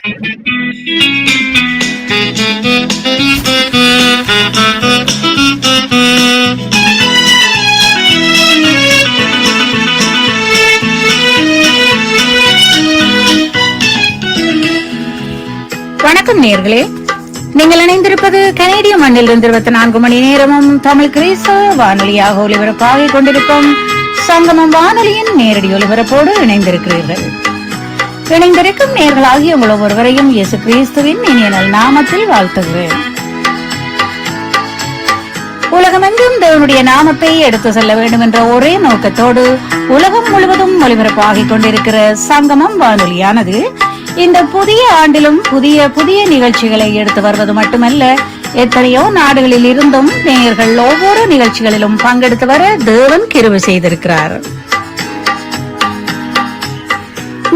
வணக்கம் நேயர்களே, நீங்கள் இணைந்திருப்பது கனேடிய மண்ணிலிருந்து 24 மணி நேரமும் தமிழ் கிறிஸ்தவ வானொலியாக ஒலிபரப்பாகிக் கொண்டிருக்கும் சங்கமம் வானொலியின் நேரடி ஒலிபரப்போடு இணைந்திருக்கிறீர்கள். இணைந்திருக்கும் நேயர்களாகிய உங்கள் ஒவ்வொருவரையும் இயேசு கிறிஸ்துவின் இனிய நாமத்தில் வாழ்த்துகிறேன். உலகமெங்கும் தேவனுடைய நாமத்தை எடுத்து செல்ல வேண்டும் என்ற ஒரே நோக்கத்தோடு உலகம் முழுவதும் ஒலிபரப்பாகிக் கொண்டிருக்கிற சங்கமம் வானொலியானது இந்த புதிய ஆண்டிலும் புதிய புதிய நிகழ்ச்சிகளை எடுத்து வருவது மட்டுமல்ல, எத்தனையோ நாடுகளில் இருந்தும் நேயர்கள் ஒவ்வொரு நிகழ்ச்சிகளிலும் பங்கெடுத்து வர தேவன் கிருபை செய்திருக்கிறார்.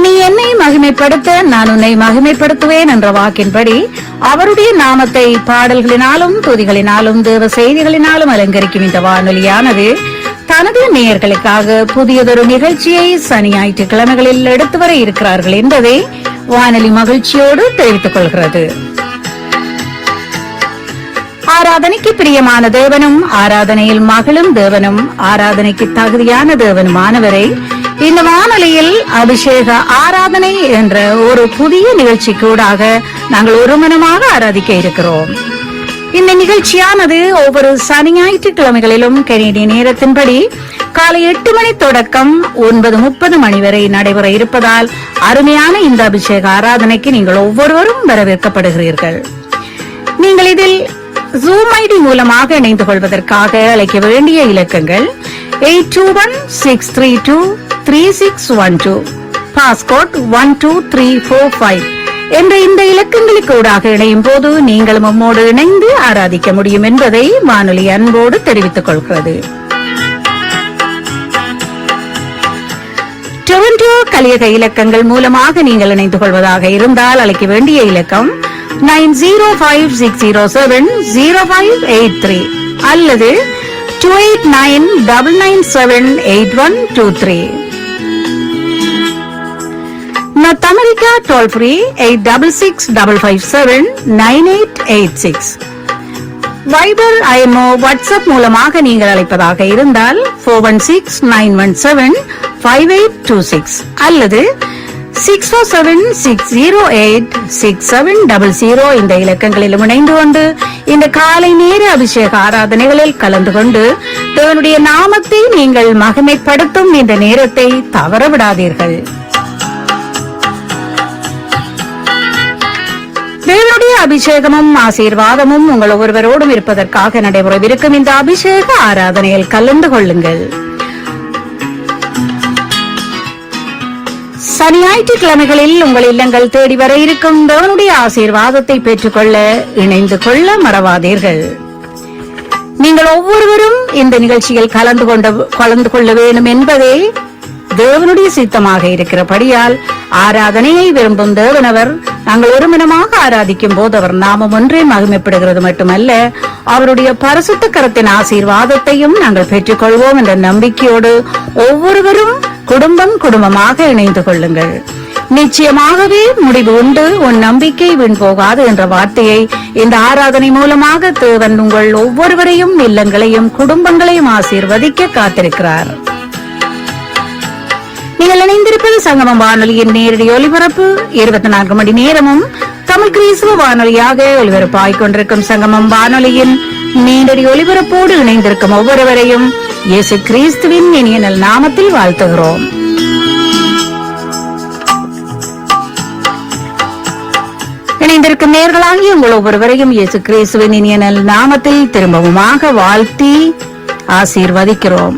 நீ என்னை மகிமைப்படுத்த நான் உன்னை மகிமைப்படுத்துவேன் என்ற வாக்கின்படி அவருடைய நாமத்தை பாடல்களினாலும் துதிகளினாலும் தேவ செய்திகளினாலும் அலங்கரிக்கும் இந்த வானொலியானது தனது நேயர்களுக்காக புதியதொரு நிகழ்ச்சியை சனி ஞாயிற்றுக்கிழமைகளில் எடுத்து வர இருக்கிறார்கள் என்பதை வானொலி மகிழ்ச்சியோடு தெரிவித்துக் கொள்கிறது. ஆராதனைக்கு பிரியமான தேவனும் ஆராதனையில் மகளும் தேவனும் ஆராதனைக்கு தகுதியான தேவனுமானவரை இந்த வானொலியில் அபிஷேக ஆராதனை என்ற ஒரு புதிய நிகழ்ச்சிக்கூடாக நாங்கள் ஒருமனமாக ஆராதிக்க இருக்கிறோம். இந்த நிகழ்ச்சியானது ஒவ்வொரு சனி ஞாயிற்றுக்கிழமைகளிலும் கனேடிய நேரத்தின்படி காலை 8 மணி தொடக்கம் 9:30 மணி வரை நடைபெற இருப்பதால் அருமையான இந்த அபிஷேக ஆராதனைக்கு நீங்கள் ஒவ்வொருவரும் வரவேற்கப்படுகிறீர்கள். நீங்கள் இதில் ஜூம் ஐடி மூலமாக இணைந்து கொள்வதற்காக அழைக்க வேண்டிய இலக்கங்கள் 821-632-3612, பாஸ்கோட் 12345 என்ற இந்த இலக்கங்களுக்கு ஊடாக இணையும் போது நீங்களும் நம்மோடு இணைந்து ஆராதிக்க முடியும் என்பதை வானொலி அன்போடு தெரிவித்துக் கொள்கிறது. டொரண்டோ கலியக இலக்கங்கள் மூலமாக நீங்கள் இணைந்து கொள்வதாக இருந்தால் அழைக்க வேண்டிய இலக்கம் 9056070583 அல்லது 2899978123. North America toll free 8665579886. Wiper IMO WhatsApp மூலமாக நீங்கள் அழைப்பதாக இருந்தால் 4169175826 அல்லது 6476086700 இந்த இலக்கங்களிலும் இணைந்து கொண்டு இந்த காலை நேர அபிஷேக ஆராதனைகளில் கலந்து கொண்டு தேவனுடைய நாமத்தை நீங்கள் மகிமைப்படுத்தும் இந்த நேரத்தை தவறவிடாதீர்கள். தேவனுடைய அபிஷேகமும் ஆசீர்வாதமும் உங்கள் ஒவ்வொருவரோடும் இருப்பதற்காக நடைபெறவிருக்கும் இந்த அபிஷேக ஆராதனையில் கலந்து கொள்ளுங்கள். சனி ஞாயிற்றுக்கிழமைகளில் உங்கள் இல்லங்கள் தேடி வர இருக்கும் தேவனுடைய ஆசீர்வாதத்தை பெற்றுக்கொள்ள இணைந்து கொள்ள மறவாதீர்கள். நீங்கள் ஒவ்வொருவரும் இந்த நிகழ்ச்சியில் கலந்து கொள்ள வேண்டும் என்பதே தேவனுடைய சித்தமாக இருக்கிறபடியால் ஆராதனையை விரும்பும் தேவனவர் நாங்கள் ஒருமனமாக ஆராதிக்கும் போது அவர் நாமம் ஒன்றே மகிமைப்படுகிறது மட்டுமல்ல, அவருடைய பரிசுத்த கரத்தின் ஆசீர்வாதத்தையும் நாங்கள் பெற்றுக் கொள்வோம் என்ற நம்பிக்கையோடு ஒவ்வொருவரும் குடும்பமாக இணைந்து கொள்ளுங்கள். நிச்சயமாகவே முடிவு உண்டு, உன் நம்பிக்கை வீண் போகாது என்ற வார்த்தையை இந்த ஆராதனை மூலமாக தேவன் உங்கள் ஒவ்வொருவரையும் இல்லங்களையும் குடும்பங்களையும் ஆசீர்வதிக்க காத்திருக்கிறார். நீங்கள் இணைந்திருப்பது சங்கமம் வானொலியின் நேரடி ஒலிபரப்பு 24 மணி நேரமும் தமிழ் கிறிஸ்துவ வானொலியாக ஒலிபரப்பாகிக் கொண்டிருக்கும் சங்கமம் வானொலியின் நேரடி ஒலிபரப்போடு இணைந்திருக்கும் ஒவ்வொருவரையும் இயேசு கிறிஸ்துவின் இனிய நாமத்தில் வாழ்த்துகிறோம். இணைந்திருக்கும் நேயர்களாகிய உங்கள் ஒவ்வொருவரையும் இயேசு கிறிஸ்துவின் இனிய நாமத்தில் திரும்பவுமாக வாழ்த்தி ஆசீர்வதிக்கிறோம்.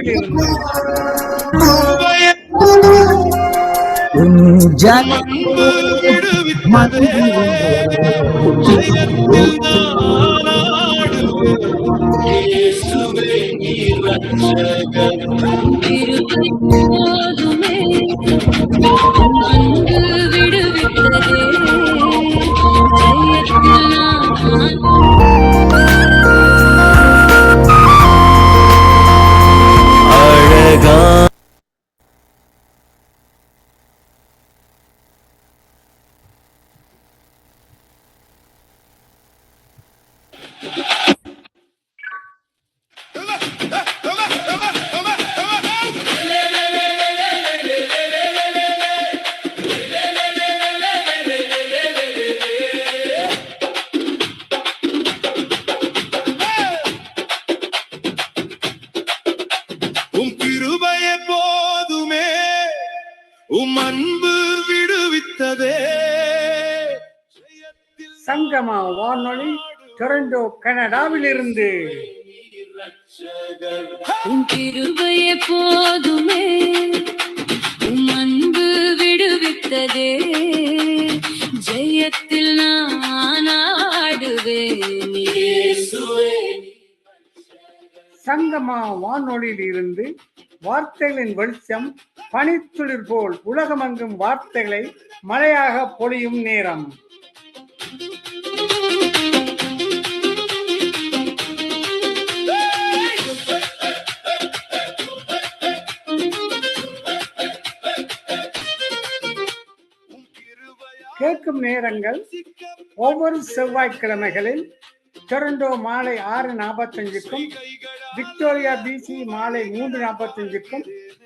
கனடாவிலிருந்து விடுவித்ததே ஜெயத்தில் சங்கமா வானொலி டொரண்டோ கனடாவிலிருந்து கிருபையே போதுமே அன்பு விடுவித்ததே ஜெயத்தில் நான் ஆடுவேன். சங்கமா வானொலியில் இருந்து வார்த்தைகளின் வெளிச்சம் பனித்துளிர் போல் உலகமெங்கும் வார்த்தைகளை மழையாக பொழியும் நேரம். கேட்கும் நேரங்கள் ஒவ்வொரு செவ்வாய்க்கிழமைகளில் டொரண்டோ மாலை 6:45க்கும், விக்டோரியா பிசி மாலை 3:45க்கும்,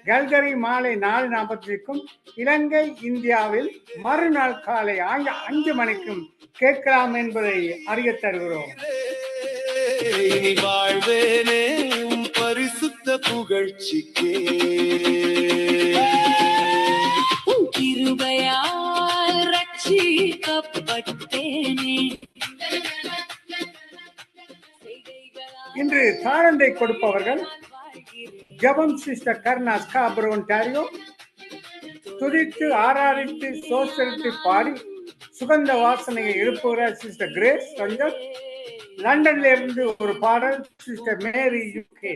கல்கரி மாலை 4:45க்கும், இலங்கை இந்தியாவில் மறுநாள் காலை 5 மணிக்கும் கேட்கலாம் என்பதை அறிய தருகிறோம். வாழ்வேனே பரிசுத்த புகழ்ச்சிக்கே கிருபையால் ரட்சிக்கப்பட்டேனே. இன்று தாளந்தை கொடுப்பவர்கள் ஜெபம் சிஸ்டர் கர்னா ஸ்காபரோ ஒன்டாரியோ. துதித்து ஆராதித்து சோசரித்து பாடி சுகந்த வாசனையை எழுப்புகிறார் சிஸ்டர் கிரேஸ் சங்கர். லண்டன்ல இருந்து ஒரு பாடல் சிஸ்டர் மேரி யூகே.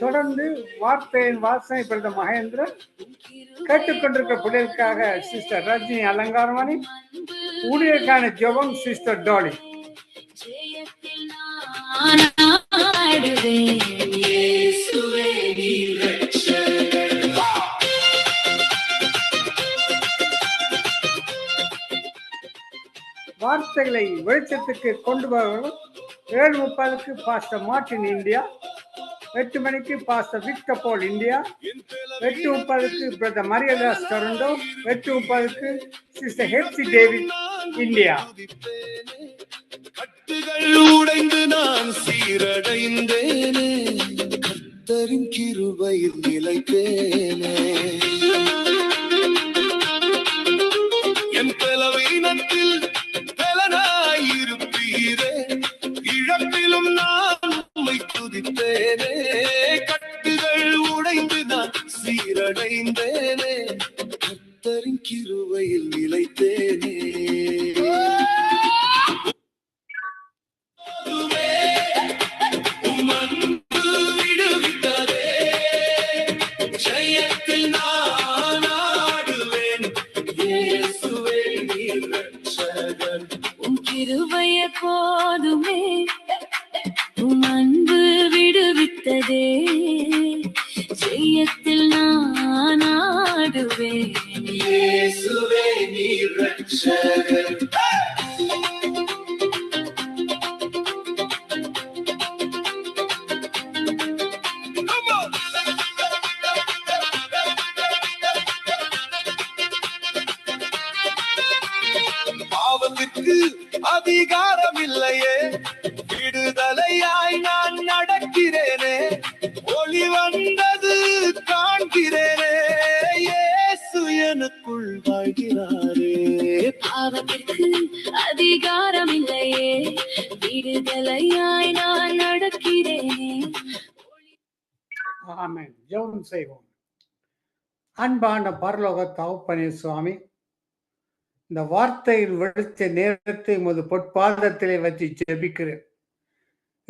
தொடர்ந்து வார்த்தையின் வாசனை பிறந்த மகேந்திரன். கேட்டுக்கொண்டிருக்கிற பிள்ளைகளுக்காக சிஸ்டர் ரஜினி அலங்காரமணி. ஊழியருக்கான ஜெபம் சிஸ்டர் டாலி. வார்த்தைகளை வெளிச்சத்துக்கு கொண்டு வருவர்கள் 7:30க்கு பாஸ்டர் மார்டின் இந்தியா, 8 மணிக்கு பாஸ்டர் விக்டர் பால் இந்தியா, 8:30க்கு பிரதர் மரியதாஸ் டொரண்டோ, 8:30க்கு சிஸ்டர் ஹெப்சி டேவிட் இந்தியா. கட்டுகள் உடைந்து நான் சீரடைந்தேனே, கர்த்தரின் கிருபையில் நிலைத்தேனே. என் பலவீனத்தில் பலனாயிருப்பீரே, இழப்பிலும் நான் உம்மை துதித்தேனே. கட்டுகள் உடைந்து நான் சீரடைந்தேனே, கர்த்தரின் கிருபையில் நிலைத்தேனே. கிருபையே போதுமே அன்பு விடுவித்ததே ஜெயத்தில் நான் ஆடுவேன். இயேசுவே நீர் ரட்சகர். பாவத்திற்கு அதிகாரம் இல்லையே, விடுதலையாய் நான் நடக்கிறேனே. ஒளி வந்தது அதிகாரம் இல்லையே, விடுதலையாய் நான் நடக்கிறேனே. ஆமென். ஜெபம் செய்வோம். அன்பான பரலோக தகப்பனே சுவாமி, இந்த வார்த்தையில் வெளிச்ச நேரத்தை உமது பொற்பாதத்திலே வச்சு ஜெபிக்கிறேன்.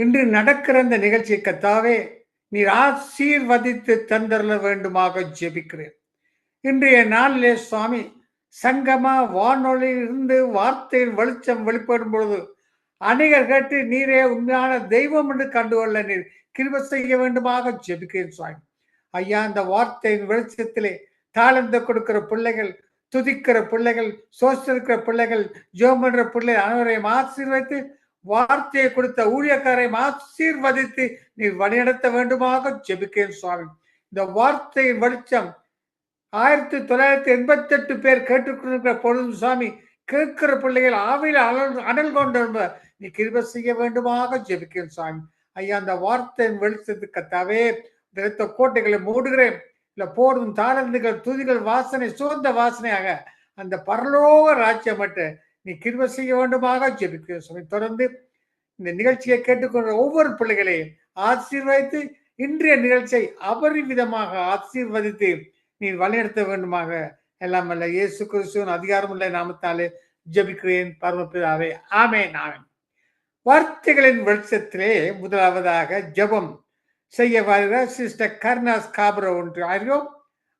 இன்று நடக்கிற இந்த நிகழ்ச்சி கர்த்தாவே நீர் ஆசீர்வதித்து தந்தரல வேண்டுமாக ஜெபிக்கிறேன். இன்றைய நாளிலே சுவாமி சங்கமா வானொலியிலிருந்து வார்த்தையில் வெளிச்சம் வெளிப்படும் பொழுது அநேகர் கேட்டு நீரே உண்மையான தெய்வம் என்று கண்டுகொள்ள நீர் கிருபை செய்ய வேண்டுமாக ஜெபிக்கிறேன் சுவாமி. ஐயா, இந்த வார்த்தையின் வெளிச்சத்திலே தாளந்த கொடுக்கிற பிள்ளைகள், துதிக்கிற பிள்ளைகள், சோசிக்கிற பிள்ளைகள், ஜெபம் பண்ற பிள்ளைகள் அனைவரையும் ஆசீர்வதித்து வார்த்தையை கொடுத்த ஊழியக்காரையும் ஆசீர்வதித்து நீர் வழிநடத்த வேண்டுமாக ஜெபிக்கிறேன் சுவாமி. இந்த வார்த்தையின் வெளிச்சம் 1988 பேர் கேட்டுக்கொண்டிருக்கிற பொழுது சுவாமி கேட்கிற பிள்ளைகள் ஆவியில் அனல் கொண்டு நீ கிருபை செய்ய வேண்டுமாக ஜெபிக்கிறேன் சுவாமி. ஐயா, அந்த வார்த்தையின் வெளிச்சத்துக்கு கர்த்தாவே இரத்த கோட்டைகளை மூடுகிறேன். இல்ல போடும் தாளந்துகள், துதிகள் வாசனை சுகந்த வாசனையாக அந்த பரலோக ராஜ்யம் மட்டும் நீ கிருபை செய்ய வேண்டுமாக ஜெபிக்கிறேன் சுவாமி. தொடர்ந்து இந்த நிகழ்ச்சியை கேட்டுக்கொண்ட ஒவ்வொரு பிள்ளைகளையும் ஆசீர்வதித்து இன்றைய நிகழ்ச்சியை அபரிவிதமாக ஆசீர்வதித்து நீ வழிநடத்த வேண்டுமாக எல்லாம் அல்ல இயேசு கிறிஸ்துவின் அதிகாரமுள்ள நாமத்தாலே ஜெபிக்கிறேன் பரமபிதாவே. ஆமென், ஆமென். வார்த்தைகளின் வெளிச்சத்திலே முதலாவதாக ஜெபம் செய்ய வருகிற சிஸ்டர் கர்னா ஸ்காபரோ ஒன்று அறிவோம்.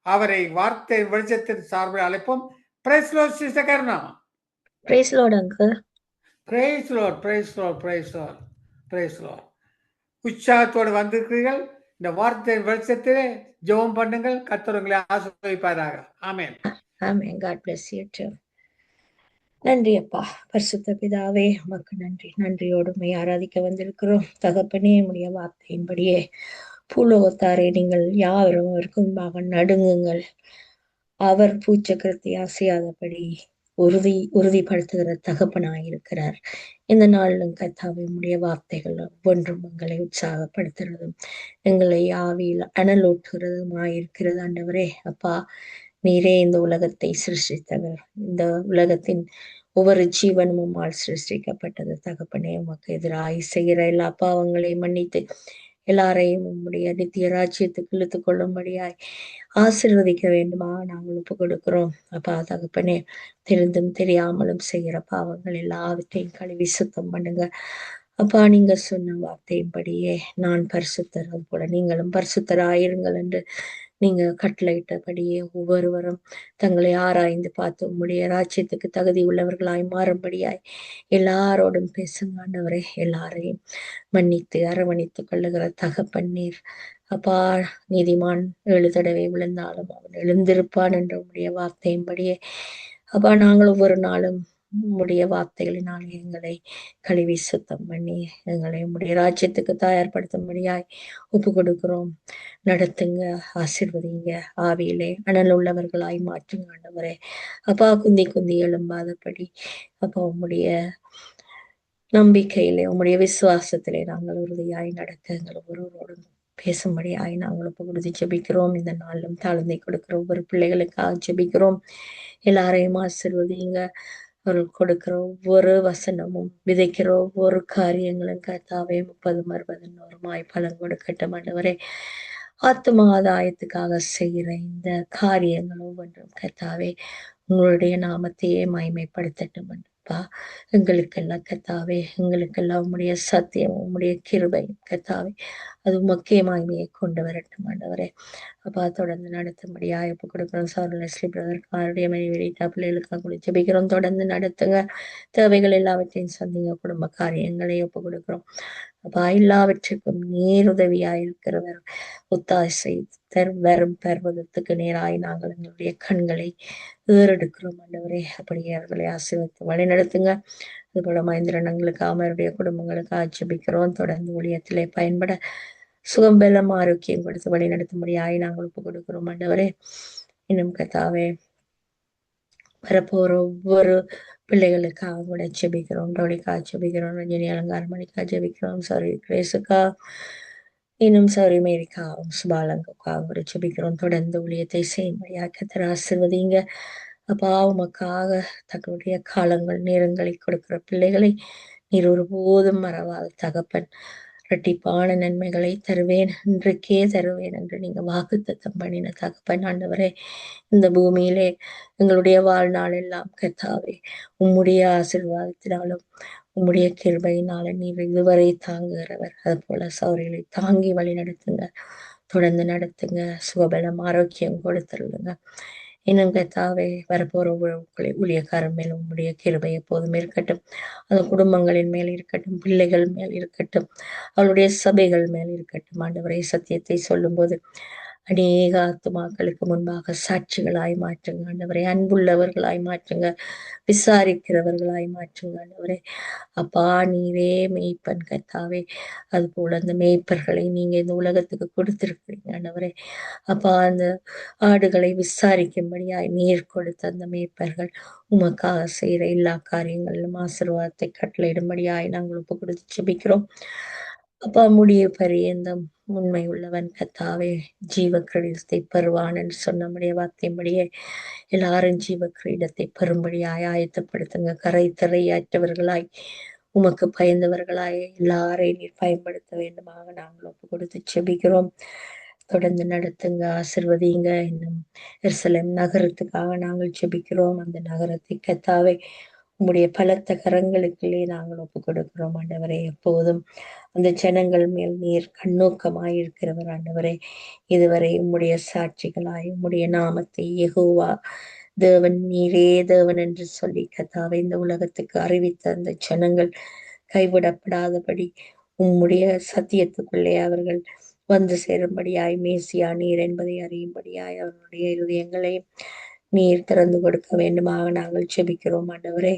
அவரை வார்த்தையின் வெளிச்சத்தின் சார்பில் அழைப்போம். Praise Lord sister Karna. Praise lord uncle. Praise Lord, praise Lord, praise Lord, praise lord. உற்சாகத்தோடு வந்திருக்கிறீர்கள். இந்த வார்த்தையின் வெளிச்சத்திலே ஜெபம் பண்ணுங்கள். கர்த்தர் உங்களை ஆசீர்வதிப்பாராக. ஆமென். ஆமென். God bless you too. நன்றி அப்பா. பரிசுத்த பிதாவே உமக்கு நன்றி. நன்றியோடு உம்மை ஆராதிக்க வந்திருக்கிறோம். தகப்பனே, உம்முடைய வார்த்தையின்படியே பூலோகத்தாரே நீங்கள் யாவரும் அவருக்கு முன்பாக நடுங்குங்கள். அவர் பூச்சக்கரத்தை அசையாதபடி உறுதிப்படுத்துகிற தகப்பனாயிருக்கிறார். இந்த நாளிலும் கர்த்தாவே உம்முடைய வார்த்தைகள் ஒவ்வொன்றும் எங்களை உற்சாகப்படுத்துறதும் எங்களை ஆவியில் அனலூட்டுகிறதுமாயிருக்கிறது. ஆண்டவரே அப்பா, நீரே இந்த உலகத்தை சிருஷ்டித்தவர். இந்த உலகத்தின் ஒவ்வொரு ஜீவனும் உம்மால் சிருஷ்டிக்கப்பட்டது. தகப்பனே, உமக்கு எதிராய் செய்கிற எல்லா பாவங்களையும் மன்னித்து எல்லாரையும் உம்முடைய நித்திய ராஜ்யத்துக்கு இழுத்துக் கொள்ளும்படியாய் ஆசீர்வதிக்க வேண்டுமா நாங்கள் ஒப்பு கொடுக்கிறோம். அப்பா தகப்பனே, தெரிந்தும் தெரியாமலும் செய்கிற பாவங்கள் எல்லாவற்றையும் கழுவி சுத்தம் பண்ணுங்க. அப்பா, நீங்க சொன்ன வார்த்தையின்படியே நான் பரிசுத்தர், அது போல நீங்களும் பரிசுத்தராயிருங்கள் என்று நீங்க கட்டளையிட்டபடியே ஒவ்வொருவரும் தங்களை ஆராய்ந்து பார்த்து உம்முடைய ராஜ்யத்துக்கு தகுதி உள்ளவர்களாய் மாறும்படியாய் எல்லாரோடும் பேசுங்க ஆண்டவரே. எல்லாரையும் மன்னித்து அரவணைத்துக் கொள்ளுகிற தகப்பன் நீர். அப்பா, நீதிமான் 7 தடவை விழுந்தாலும் அவன் எழுந்திருப்பான் என்ற உம்முடைய வார்த்தையின்படியே அப்பா, நாங்கள் ஒவ்வொரு நாளும் உம்முடைய வார்த்தைகளினால் எங்களை கழுவி சுத்தம் பண்ணி எங்களை உம்முடைய ராஜ்யத்துக்கு தயார்படுத்தும்படியாய் ஒப்பு கொடுக்கிறோம். நடத்துங்க, ஆசீர்வதிங்க, ஆவியிலே அனல் உள்ளவர்களாய் மாற்றுங்க ஆண்டவரே. அப்பா, குந்தி குந்தி எழும்பாதபடி அப்பா உம்முடைய நம்பிக்கையிலே உம்முடைய விசுவாசத்திலே நாங்கள் உறுதியாய் நடக்க எங்கள் ஒவ்வொருவரோடும் பேசும்படியாய் நாங்கள் ஒப்பு கொடுத்து ஜெபிக்கிறோம். இந்த நாளிலும் தாழ்ந்தை கொடுக்கிற ஒவ்வொரு பிள்ளைகளுக்காக ஜெபிக்கிறோம். எல்லாரையும் ஆசீர்வதிங்க. அவர்கள் கொடுக்கிற ஒவ்வொரு வசனமும் விதைக்கிற ஒவ்வொரு காரியங்களும் கர்த்தாவே 30, 60, 100 பலன் கொடுக்கட்டும் ஆண்டவரே. ஆத்ம ஆதாயத்துக்காக செய்கிற இந்த காரியங்கள் ஒவ்வொன்றும் கர்த்தாவே உங்களுடைய நாமத்தையே மகிமைப்படுத்தட்டும் அப்பா. எங்களுக்கெல்லாம் கர்த்தாவே, எங்களுக்கெல்லாம் உம்முடைய சத்தியம், உம்முடைய கிருபை கர்த்தாவே அது முக்கிய மகிமையை கொண்டு வரட்டும் ஆண்டவரே. அப்பா, தொடர்ந்து நடத்தும்படியாக ஒப்பு கொடுக்கிறோம். சார் லெஸ்லி பிரதர்காருடைய மனைவி பிள்ளைகளுக்காக கூட ஜெபிக்கிறோம். தொடர்ந்து நடத்துங்க. தேவைகள் எல்லாவற்றையும் சந்திங்க. குடும்ப காரியங்களை ஒப்பு கொடுக்கிறோம். அப்பா, எல்லாவற்றுக்கும் நேருதவியாயிருக்கிறவர் ஒத்தாசை வரும் பர்வதத்துக்கு நேராய் நாங்கள் எங்களுடைய கண்களை ஏறெடுக்கிறோம் ஆண்டவரே. அப்படியே அவர்களை ஆசீர்வதித்து வழி நடத்துங்க. அதுபோல மகேந்திரனங்களுக்கு அவருடைய குடும்பங்களுக்கு ஆட்சேபிக்கிறோம். தொடர்ந்து ஊழியத்திலே பயன்பட சுகம் பெல்லம் ஆரோக்கியம் கொடுத்து வழி நடத்தும்படியாய் நாங்கள் ஒப்பு கொடுக்கிறோம் ஆண்டவரே. இன்னும் கர்த்தாவே வரப்போற ஒவ்வொரு பிள்ளைகளுக்காக கூட ஜெபிக்கிறோம். டோலிக்காக ஜெபிக்கிறோம். ரஞ்சனி அலங்காரமணிக்காக ஜெபிக்கிறோம். சாரி கிரேஸுக்கா, இன்னும் சாரி மேரிக்காவும் சுபாலங்குக்காக கூட ஜெபிக்கிறோம். தொடர்ந்து ஊழியத்தை செய்யும்படியாக கர்த்தர் ஆசீர்வதிங்க. அப்பா உமக்காக தங்களுடைய காலங்கள் நேரங்களை கொடுக்கிற பிள்ளைகளை நீர் ஒருபோதும் மறவாத தகப்பன். இரட்டிப்பான நன்மைகளை தருவேன், இன்றைக்கே தருவேன் என்று நீங்க வாக்குத்தத்தம் பண்ணின தகப்பன். ஆண்டவரே, இந்த பூமியிலே எங்களுடைய வாழ்நாள் எல்லாம் கர்த்தாவே உம்முடைய ஆசீர்வாதத்தினாலும் உம்முடைய கிருபையினால நீர் இதுவரை தாங்குகிறவர். அது போல சௌரியங்களை தாங்கி வழி நடத்துங்க, தொடர்ந்து நடத்துங்க, சுகபலம் ஆரோக்கியம் கொடுத்துருங்க. இன்னும் கர்த்தாவே வரப்போற ஊழியக்காரன் மேல் உம்முடைய கிருபை எப்போதும் இருக்கட்டும். அந்த குடும்பங்களின் மேல் இருக்கட்டும், பிள்ளைகள் மேல் இருக்கட்டும், அவளுடைய சபைகள் மேல் இருக்கட்டும். ஆண்டவரை சத்தியத்தை சொல்லும்போது அநேக ஆத்துமாக்களுக்கு முன்பாக சாட்சிகளாய் மாற்றுங்க ஆண்டவரை, அன்புள்ளவர்களாய் மாற்றுங்க, விசாரிக்கிறவர்களாய் மாற்றுங்க ஆண்டவரே. அப்பா நீரே மேய்ப்பன் கர்த்தாவே, அது போல அந்த மேய்ப்பர்களை நீங்க இந்த உலகத்துக்கு கொடுத்திருக்கிறீங்க ஆண்டவரே. அப்பா அந்த ஆடுகளை விசாரிக்கும்படியாய் நீர் கொடுத்த அந்த மேய்ப்பர்கள் உமக்காக செய்யற எல்லா காரியங்களிலும் ஆசீர்வாதத்தை கட்டளையிடும்படியாய் நாங்கள் ஒப்பு கொடுத்து ஜெபிக்கிறோம். அப்பா முடிய பரியந்தம் உண்மை உள்ளவன் கர்த்தாவே, ஜீவ கிரீடத்தை பெறுவான் என்று சொன்னபடியே வார்த்தையின்படியே எல்லாரும் ஜீவ கிரீடத்தை பெறும்படியாய் ஆயத்தப்படுத்துங்க. கரை திரையாற்றவர்களாய் உமக்கு பயந்தவர்களாய் எல்லாரையும் நீர் பயன்படுத்த வேண்டுமாக நாங்கள் ஒப்பு கொடுத்து செபிக்கிறோம். தொடர்ந்து நடத்துங்க, ஆசிர்வதிங்க. இன்னும் எருசலேம் நகரத்துக்காக நாங்கள் ஜெபிக்கிறோம். அந்த நகரத்தை கர்த்தாவே உம்முடைய பலத்த கரங்களுக்குள்ளே நாங்கள் ஒப்பு கொடுக்கிறோம் ஆண்டவரே. எப்போதும் அந்த ஜனங்கள் மேல் நீர் கண்ணோக்கமாய் இருக்கிறவர் ஆண்டவரே. இதுவரை உம்முடைய சாட்சிகளாய் உம்முடைய நாமத்தை யெகோவா தேவன் நீரே தேவன் என்று சொல்லி கர்த்தாவே இந்த உலகத்துக்கு அறிவித்த அந்த ஜனங்கள் கைவிடப்படாதபடி உம்முடைய சத்தியத்துக்குள்ளே அவர்கள் வந்து சேரும்படியாய் மேசியா நீர் என்பதை அறியும்படியாய் அவர்களுடைய இருதயங்களை நீர் திறந்து கொடுக்க வேண்டுமாக நாங்கள் ஜெபிக்கிறோம் ஆண்டவரே.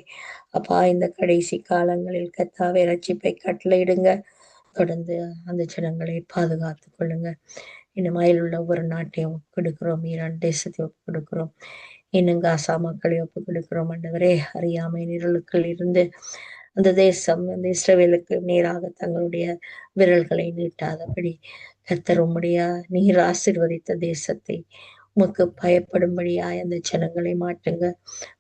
அப்பா இந்த கடைசி காலங்களில் கர்த்தாவே ரட்சிப்பை கட்டளையிடுங்க. தொடர்ந்து அந்த ஜனங்களை பாதுகாத்துக் கொள்ளுங்க. இன்னும் உள்ள ஒவ்வொரு நாட்டையும் ஒப்பு கொடுக்கிறோம், ஈரான் தேசத்தை ஒப்பு கொடுக்கிறோம், இன்னும் காசா மக்களை ஒப்பு கொடுக்கிறோம் ஆண்டவரே. அறியாமை நிரலுக்குள் இருந்து அந்த தேசம் அந்த இஸ்ரவேலுக்கு நேராக தங்களுடைய விரல்களை நீட்டாதபடி கர்த்தர் உம்முடைய நீர் ஆசீர்வதித்த தேசத்தை உமக்கு பயப்படும்படியாய் அந்த ஜனங்களை மாற்றுங்க.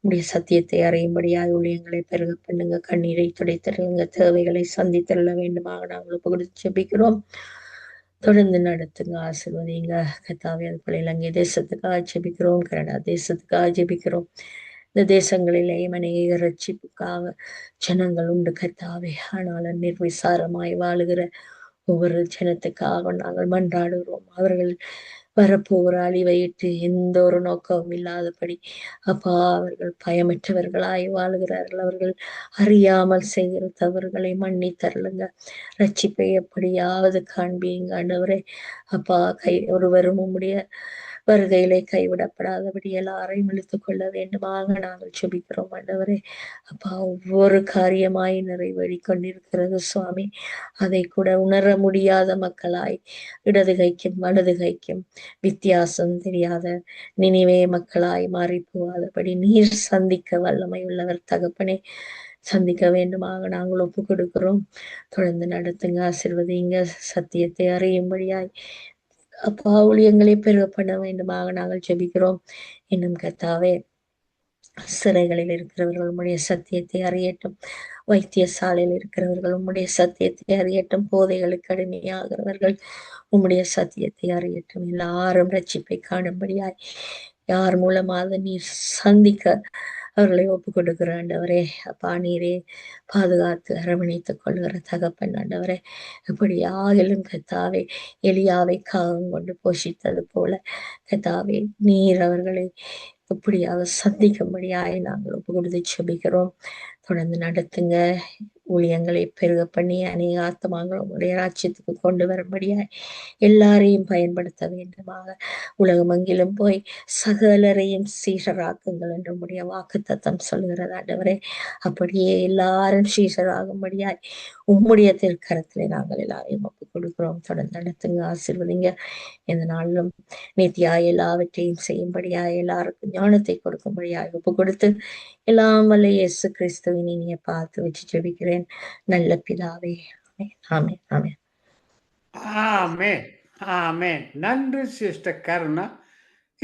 உடைய சத்தியத்தை அறியும்படியாய் ஊழியங்களை பெருக பண்ணுங்க. கண்ணீரை துடைத்தருங்க, தேவைகளை சந்தித்தருள வேண்டுமாக நாங்கள் ஒப்பு கொடுத்து ஜெபிக்கிறோம். தொடர்ந்து நடத்துங்க, ஆசீர்வதிங்க கர்த்தாவே. அது போல இலங்கை தேசத்துக்காக ஜெபிக்கிறோம், கனடா தேசத்துக்காக ஜெபிக்கிறோம். இந்த தேசங்களிலேயும் அநேக ரட்சிப்புக்காக ஜனங்கள் உண்டு கர்த்தாவே. ஆனாலும் நிர்விசாரமாய் வாழுகிற ஒவ்வொரு ஜனத்துக்காக நாங்கள் மன்றாடுகிறோம். அவர்கள் வரப்போகிற அழிவையிட்டு எந்த ஒரு நோக்கமும் இல்லாதபடி அப்பா அவர்கள் பயமற்றவர்களாய் வாழுகிறார்கள். அவர்கள் அறியாமல் செய்கிற தவறுகளை மன்னித்தருளுங்க. ரட்சிப்பை எப்படியாவது காண்பீங்க ஆண்டவரே. அப்பா ஒருவரும் உம்முடைய வருகையிலே கைவிடப்படாதபடி எல்லாரையும் இழுத்துக் கொள்ள வேண்டுமாக நாங்கள் ஜெபிக்கிறோம் ஆண்டவரே. அப்பா ஒவ்வொரு காரியமாய் நிறைவேறி கொண்டிருக்கிறது சுவாமி. அதை கூட உணர முடியாத மக்களாய் இடது கைக்கும் வலது கைக்கும் வித்தியாசம் தெரியாத நினைவே மக்களாய் மாறி போகாதபடி நீர் சந்திக்க வல்லமை உள்ளவர் தகப்பனே. சந்திக்க வேண்டுமாக நாங்கள் ஒப்பு கொடுக்கிறோம். தொடர்ந்து நடத்துங்க, ஆசீர்வதிங்க, சத்தியத்தை அறியும்படியாய் அப்பா ஊழியங்களை பெருக பண்ண வேண்டுமாக நாங்கள் ஜெபிக்கிறோம். இன்னும் கர்த்தாவே சிறைகளில் இருக்கிறவர்கள் உம்முடைய சத்தியத்தை அறியட்டும். வைத்தியசாலையில் இருக்கிறவர்கள் உம்முடைய சத்தியத்தை அறியட்டும். போதைகளுக்கு அடிமையாகிறவர்கள் உம்முடைய சத்தியத்தை அறியட்டும். எல்லாரும் ரட்சிப்பை காணும்படியாய் யார் மூலமாக நீர் சந்திக்க அவர்களை ஒப்பு கொடுக்கிற ஆண்டவரே. அப்பா நீரே பாதுகாத்து அரவணைத்துக் கொள்கிற தகப்பன் ஆண்டவரே. எப்படியாகிலும் கர்த்தாவே எலியாவை காகம் கொண்டு போஷித்தது போல கர்த்தாவே நீர் அவர்களை எப்படியாவது சந்திக்கும்படியாய் நாங்கள் ஒப்பு கொடுத்து ஜெபிக்கிறோம். தொடர்ந்து நடத்துங்க, ஊழியங்களை பெருக பண்ணி அநேக ஆத்மாக்கள் உங்களுடைய ராஜ்யத்துக்கு கொண்டு வரும்படியாய் எல்லாரையும் பயன்படுத்த வேண்டுமாக உலகமெங்கிலும் போய் சகலரையும் சீஷராக்குங்கள் என்று உடைய வாக்கு தத்தம் சொல்கிறது ஆண்டவரே. அப்படியே எல்லாரும் சீஷராகும்படியாய் உம்முடைய திருக்கரத்திலே நாங்கள் எல்லாரையும் ஒப்பு கொடுக்கிறோம். தொடர்ந்து நடத்துங்க, ஆசீர்வதிங்க. இந்த நாளிலும் நீதியாய் எல்லாவற்றையும் செய்யும்படியாய் எல்லாருக்கும் ஞானத்தை கொடுக்கும்படியாய் ஒப்பு கொடுத்து எல்லாம் வல்ல இயேசு கிறிஸ்துவின் இனிய பார்த்து வச்சு ஜெபிக்கிறேன் நல்ல பிதாவே. ஆமென், ஆமென். ஆமென், ஆமென். நன்றி சிஸ்டர் கருணா.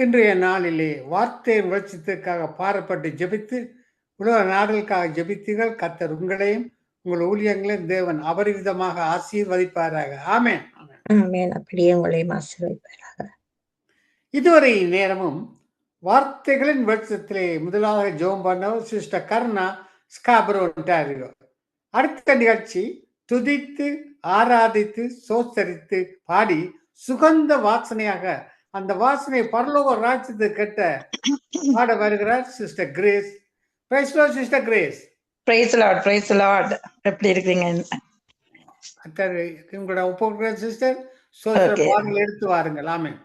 இன்றைய நாளிலே வார்த்தையின் வெளிச்சத்திற்காக பாரப்பட்டு ஜெபித்து உலக நாடுகளுக்காக ஜெபித்தீர்கள். கர்த்தர் உங்களையும் உங்கள் ஊழியங்களையும் தேவன் அபரிவிதமாக ஆசீர்வதிப்பாராக. ஆமென். ஆமென். அப்படியே உங்களையும் ஆசீர்வதிப்பாராக. இதுவரை நேரமும் வார்த்தைகளின் வெளிச்சத்திலே முதலாக ஜெபம் பண்ணவர் சிஸ்டர் கருணா ஸ்காபரோ ஒன்டாரியோ. அடுத்த நிகழ்ச்சி துதித்து ஆராதித்து சோத்தரித்து பாடி சுகந்த வாசனையாக அந்த வாசனை பரலோக ராஜ்யத்தை கட்ட பாட வருகிறார் sister Grace. Praise the Lord sister Grace. Praise Lord, praise Lord. எப்படி இருக்கீங்க? உங்களோட ஒப்புக்கிற சிஸ்டர் சோதர Okay. பாடல் எடுத்து வாருங்கள். ஆமென்.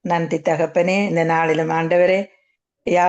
நன்றி தகப்பனே. இந்த நாளிலும் ஆண்டவரே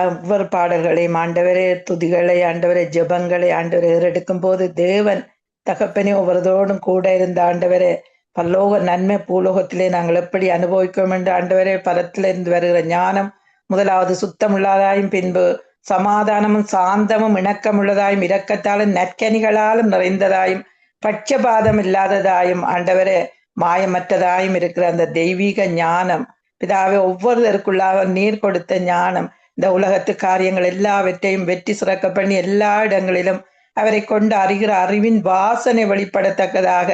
ஒவ்வொரு பாடல்களையும் ஆண்டவரே, துதிகளை ஆண்டவரே, ஜெபங்களை ஆண்டவரே ஏறெடுக்கும் போது தேவன் தகப்பனே ஒவ்வொருதோடும் கூட இருந்த ஆண்டவரே, பரலோக நன்மை பூலோகத்திலே நாங்கள் எப்படி அனுபவிக்கும் என்று ஆண்டவரே, பரத்திலிருந்து வருகிற ஞானம் முதலாவது சுத்தமுள்ளதாயும், பின்பு சமாதானமும் சாந்தமும் இணக்கமுள்ளதாயும், இரக்கத்தாலும் நற்கனிகளாலும் நிறைந்ததாயும், பட்சபாதம் இல்லாததாயும் ஆண்டவரே மாயமற்றதாயும் இருக்கிற அந்த தெய்வீக ஞானம் பிதாவே, ஒவ்வொருவருக்குள்ளாக நீர் கொடுத்த ஞானம் இந்த உலகத்து காரியங்கள் எல்லாவற்றையும் வெற்றி சிறக்க பண்ணி எல்லா இடங்களிலும் அவரை கொண்டு அறிகிற அறிவின் வாசனை வெளிப்படத்தக்கதாக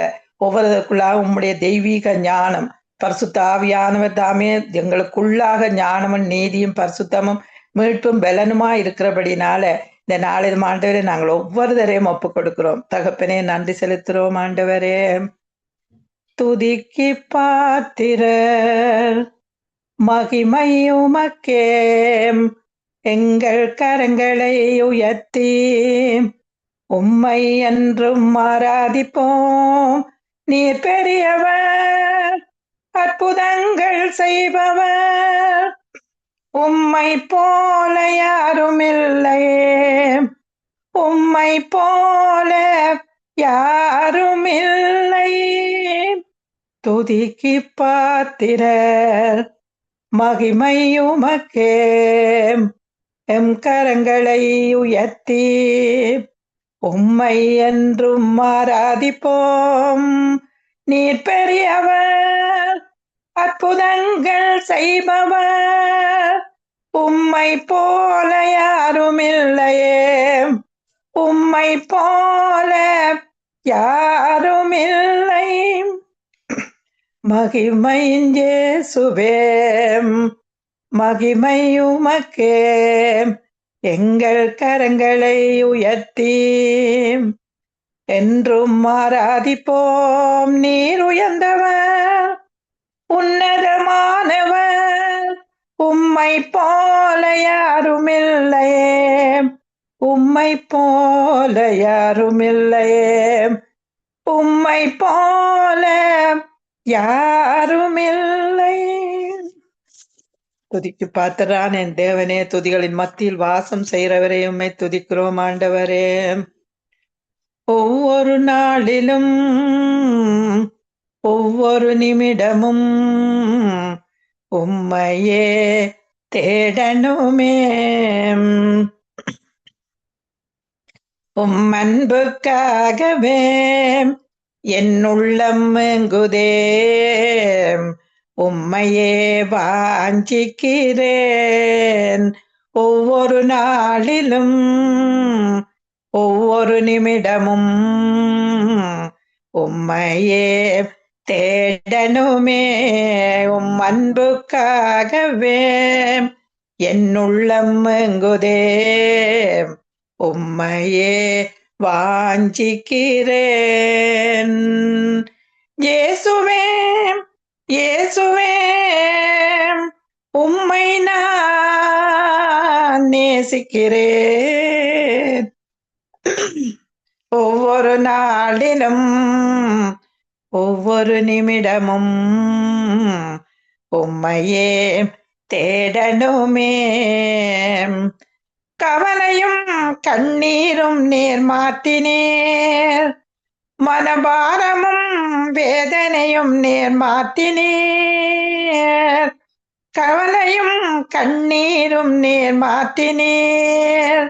ஒவ்வொருவருக்குள்ளாக உம்முடைய தெய்வீக ஞானம் பரிசுத்த ஆவியானவர் தாமே எங்களுக்குள்ளாக ஞானமும் நீதியும் பரிசுத்தமும் மீட்பும் பலனுமா இருக்கிறபடினால இந்த நாளில் ஆண்டவரே நாங்கள் ஒவ்வொருவரையும் ஒப்புக் கொடுக்கிறோம். தகப்பனே நன்றி செலுத்துறோம் ஆண்டவரே. துதிக்கு பாத்திரர் மகிமை உமக்கே, எங்கள் கரங்களை உயர்த்தி உம்மை என்றும் ஆராதிப்போம். நீர் பெரியவர், அற்புதங்கள் செய்பவர், உம்மை போல யாரும் இல்லையே, உம்மை போல யாரும் இல்லை. துதிக்கு பாத்திரர் மகிமை உமக்கே, எம் கரங்களை உயர்த்தி உம்மை என்றும் ஆராதிப்போம். நீர் பெரியவர், அற்புதங்கள் செய்பவர், உம்மை போல யாரும் இல்லையே, உம்மை போல யாரும் இல்லை. மகிமை இயேசுவே, மகிமை உமக்கே, எங்கள் கரங்களை உயர்த்தி என்றும் ஆராதிப்போம். நீர் உயர்ந்தவர், உன்னதமானவர், உம்மை போல யாரும் இல்லையே, உம்மை போல யாரும் இல்லையே, உம்மை போல யாரும் இல்லை. துதிக்கு பாத்திரான் என் தேவனே, துதிகளின் மத்தியில் வாசம் செய்கிறவரே, உம்மை துதிக்கிறோம் ஆண்டவரே. ஒவ்வொரு நாளிலும் ஒவ்வொரு நிமிடமும் உம்மையே தேடணுமே, உம் அன்புக்காகவே என் உள்ளம் ஏங்குதே, உம்மையே வாஞ்சிக்கிறேன். ஒவ்வொரு நாளிலும் ஒவ்வொரு நிமிடமும் உம்மையே தேடணுமே, உம் அன்புக்காகவே என் உள்ளம் ஏங்குதே, உம்மையே வாஞ்சிக்கிறேன். இயேசுவே, இயேசுவே, உம்மை நான் நேசிக்கிறேன். ஒவ்வொரு நாளிலும் ஒவ்வொரு நிமிடமும் உம்மையே தேடணுமே. கவலையும் கண்ணீரும் நீர் மாற்றினீர், மனபாரமும் வேதனையும் நீர் மாற்றினீர். கவலையும் கண்ணீரும் நீர் மாற்றினீர்,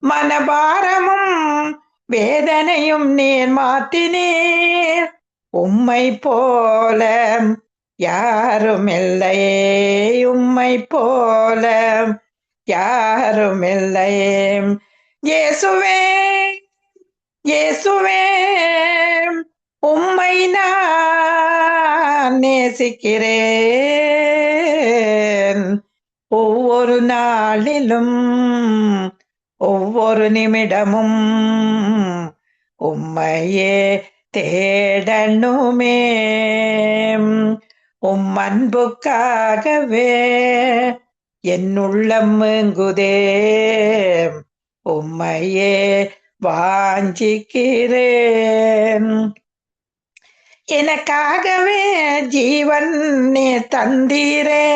மனபாரமும் வேதனையும் நீர் மாற்றினீர். உம்மை போல யாரும் இல்லையே உம்மை போல யாரும் இல்லையே. இயேசுவே இயேசுவே உம்மை நான் நேசிக்கிறேன். ஒவ்வொரு நாளிலும் ஒவ்வொரு நிமிடமும் உம்மையே தேடணுமே. உம் அன்புக்காகவே என் உள்ளம் ஏங்குதே. உம்மையே வாஞ்சிக்கிறேன். எனக்காகவே ஜீவன் நீ தந்தீரே.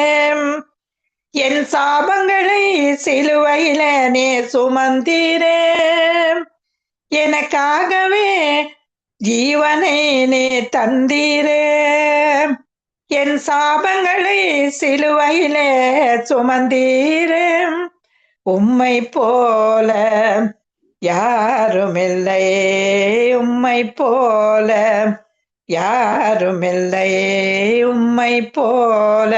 என் சாபங்களை சிலுவையில நீ சுமந்தீரே. எனக்காகவே ஜீவனை நீ தந்தீரே. என் சாபங்களை சிலுவையிலே சுமந்தீரே. உம்மை போல யாரும் இல்லையே உம்மை போல யாரும் இல்லையே உம்மை போல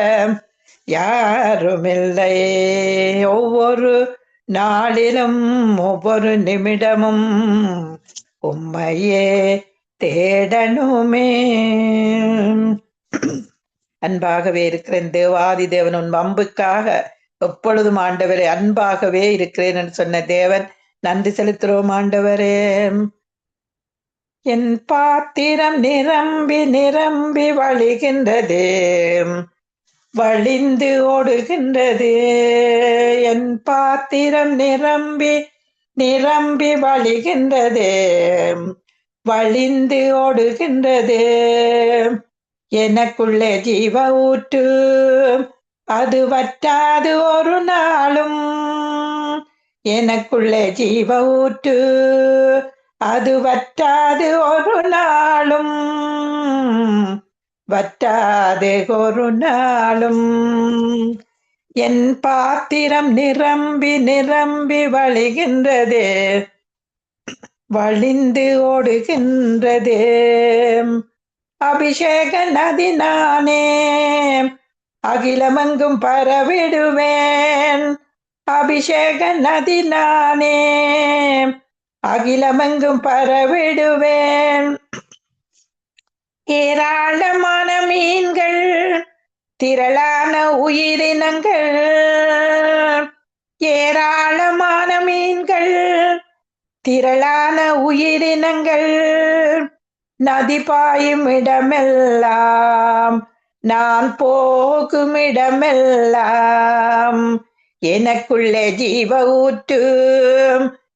யாரும் இல்லையே. ஒவ்வொரு நாளிலும் ஒவ்வொரு நிமிடமும் உம்மையே தேடணுமே. அன்பாகவே இருக்கிறேன் தேவாதி தேவன், உன் அன்புக்காக எப்பொழுதும் ஆண்டவரே அன்பாகவே இருக்கிறேன் என்று சொன்ன தேவன், நன்றி செலுத்துகிறோம் ஆண்டவரே. என் பாத்திரம் நிரம்பி நிரம்பி வழிகின்றதே, வழிந்து ஓடுகின்றதே. என் பாத்திரம் நிரம்பி நிரம்பி வழிகின்றதே, வழிந்து ஓடுகின்றதே. எனக்குள்ளே ஜீவ ஊற்று அது வற்றாது ஒரு நாளும். எனக்குள்ளே ஜீவ ஊற்று அது வற்றாது ஒரு நாளும். வற்றாது ஒரு நாளும். என் பாத்திரம் நிரம்பி நிரம்பி வழிகின்றதே, வழிந்து ஓடுகின்றதே. அபிஷேக நதி நானே, அகிலமெங்கும் பரவிடுவேன். அபிஷேக நதி நானே, அகிலமெங்கும் பரவிடுவேன். ஏராளமான மீன்கள், திரளான உயிரினங்கள். ஏராளமான மீன்கள், திரளான உயிரினங்கள். நதி பாயும் இடமெல்லாம், நான் போகும் இடமெல்லாம். எனக்குள்ளே ஜீவ ஊற்று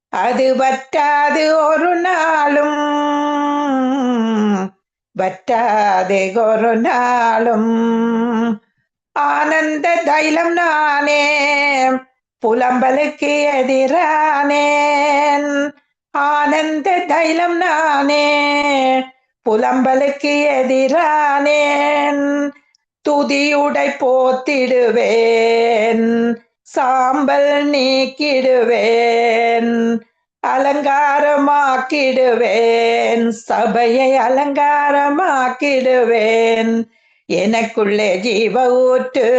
அது வற்றாது ஒரு நாளும். வற்றாது ஒரு நாளும். ஆனந்த தைலம் நானே, புலம்பலுக்கு எதிரானேன். ஆனந்த தைலம் நானே, புலம்பலுக்கு எதிரானேன். துதியுடை போத்திடுவேன், சாம்பல் நீக்கிடுவேன். அலங்காரமாக்கிடுவேன், சபையை அலங்காரமாக்கிடுவேன். எனக்குள்ளே ஜீவ ஊற்று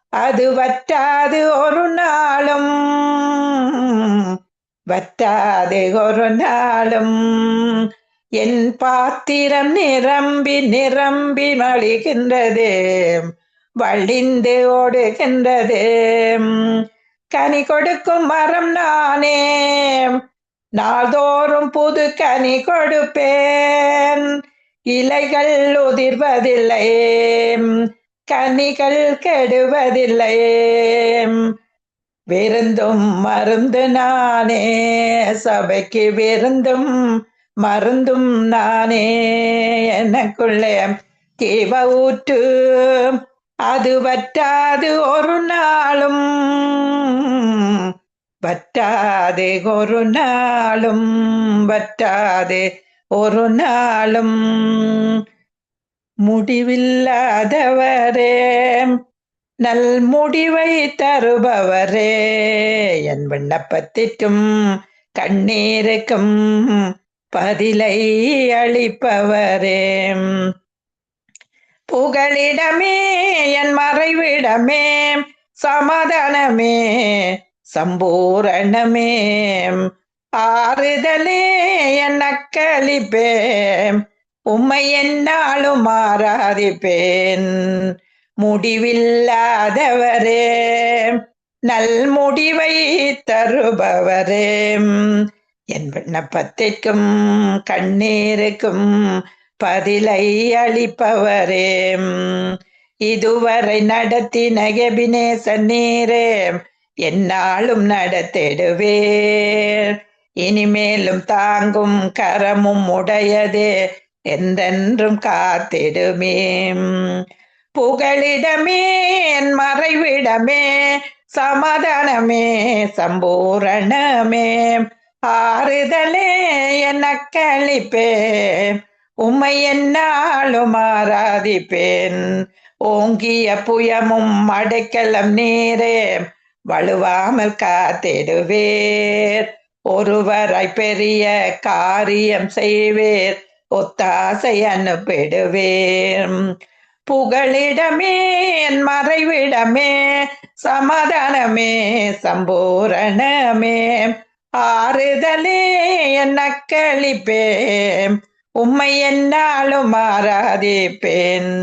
அது வற்றாது ஒரு நாளும். வற்றாது ஒரு நாளும். என் பாத்திரம் நிரம்பி நிரம்பி வழிகின்றதே, வழிந்து ஓடுகின்றதே. கனி கொடுக்கும் மரம் நானே, நாள்தோறும் புது கனி கொடுப்பேன். இலைகள் உதிர்வதில்லை, கனிகள் கெடுவதில்லை. விருந்தும் மருந்து நானே, சபைக்கு விருந்தும் மருந்தும் நானே. எனக்குள்ளே ஜீவ ஊற்று அது வற்றாது ஒரு நாளும். வற்றாது ஒரு நாளும். வற்றாது ஒரு நாளும். முடிவில்லாதவரே, நல் முடிவை தருபவரே, என் விண்ணப்பத்திற்கும் கண்ணீருக்கும் பதிலை அளிப்பவரே. புகலிடமே என் மறைவிடமே சமாதானமே சம்பூரணமே ஆறுதலே என் அக்களிப்பே உம்மை என்னாலும் ஆராதிப்பேன் முடிவில்லாதவரே நல் முடிவை தருபவரே என் விண்ணப்பத்திற்கும் கண்ணீருக்கும் பதிலை அளிப்பவரே இதுவரை நடத்தின எபினேச நீரே என்னாலும் நடத்திடுவேர் இனிமேலும் தாங்கும் கரமும் உடையதே என்றென்றும் காத்திடுமே புகலிடமே என் மறைவிடமே சமாதானமே சம்பூரணமே ஆறுதலே என் அக்களிப்பே உம்மை என்னாலும் ஆராதிப்பேன் ஓங்கிய புயமும் அடைக்கலம் நீரே வலுவாமல் காத்திடுவேர் ஒருவராய் பெரிய காரியம் செய்வேர் ஒத்தாசை அனுப்பிடுவேர் புகலிடமே என் மறைவிடமே சமாதானமே சம்பூரணமே ஆறுதலே என் அக்களிப்பே உம்மை என்னாலும் ஆராதிப்பேன்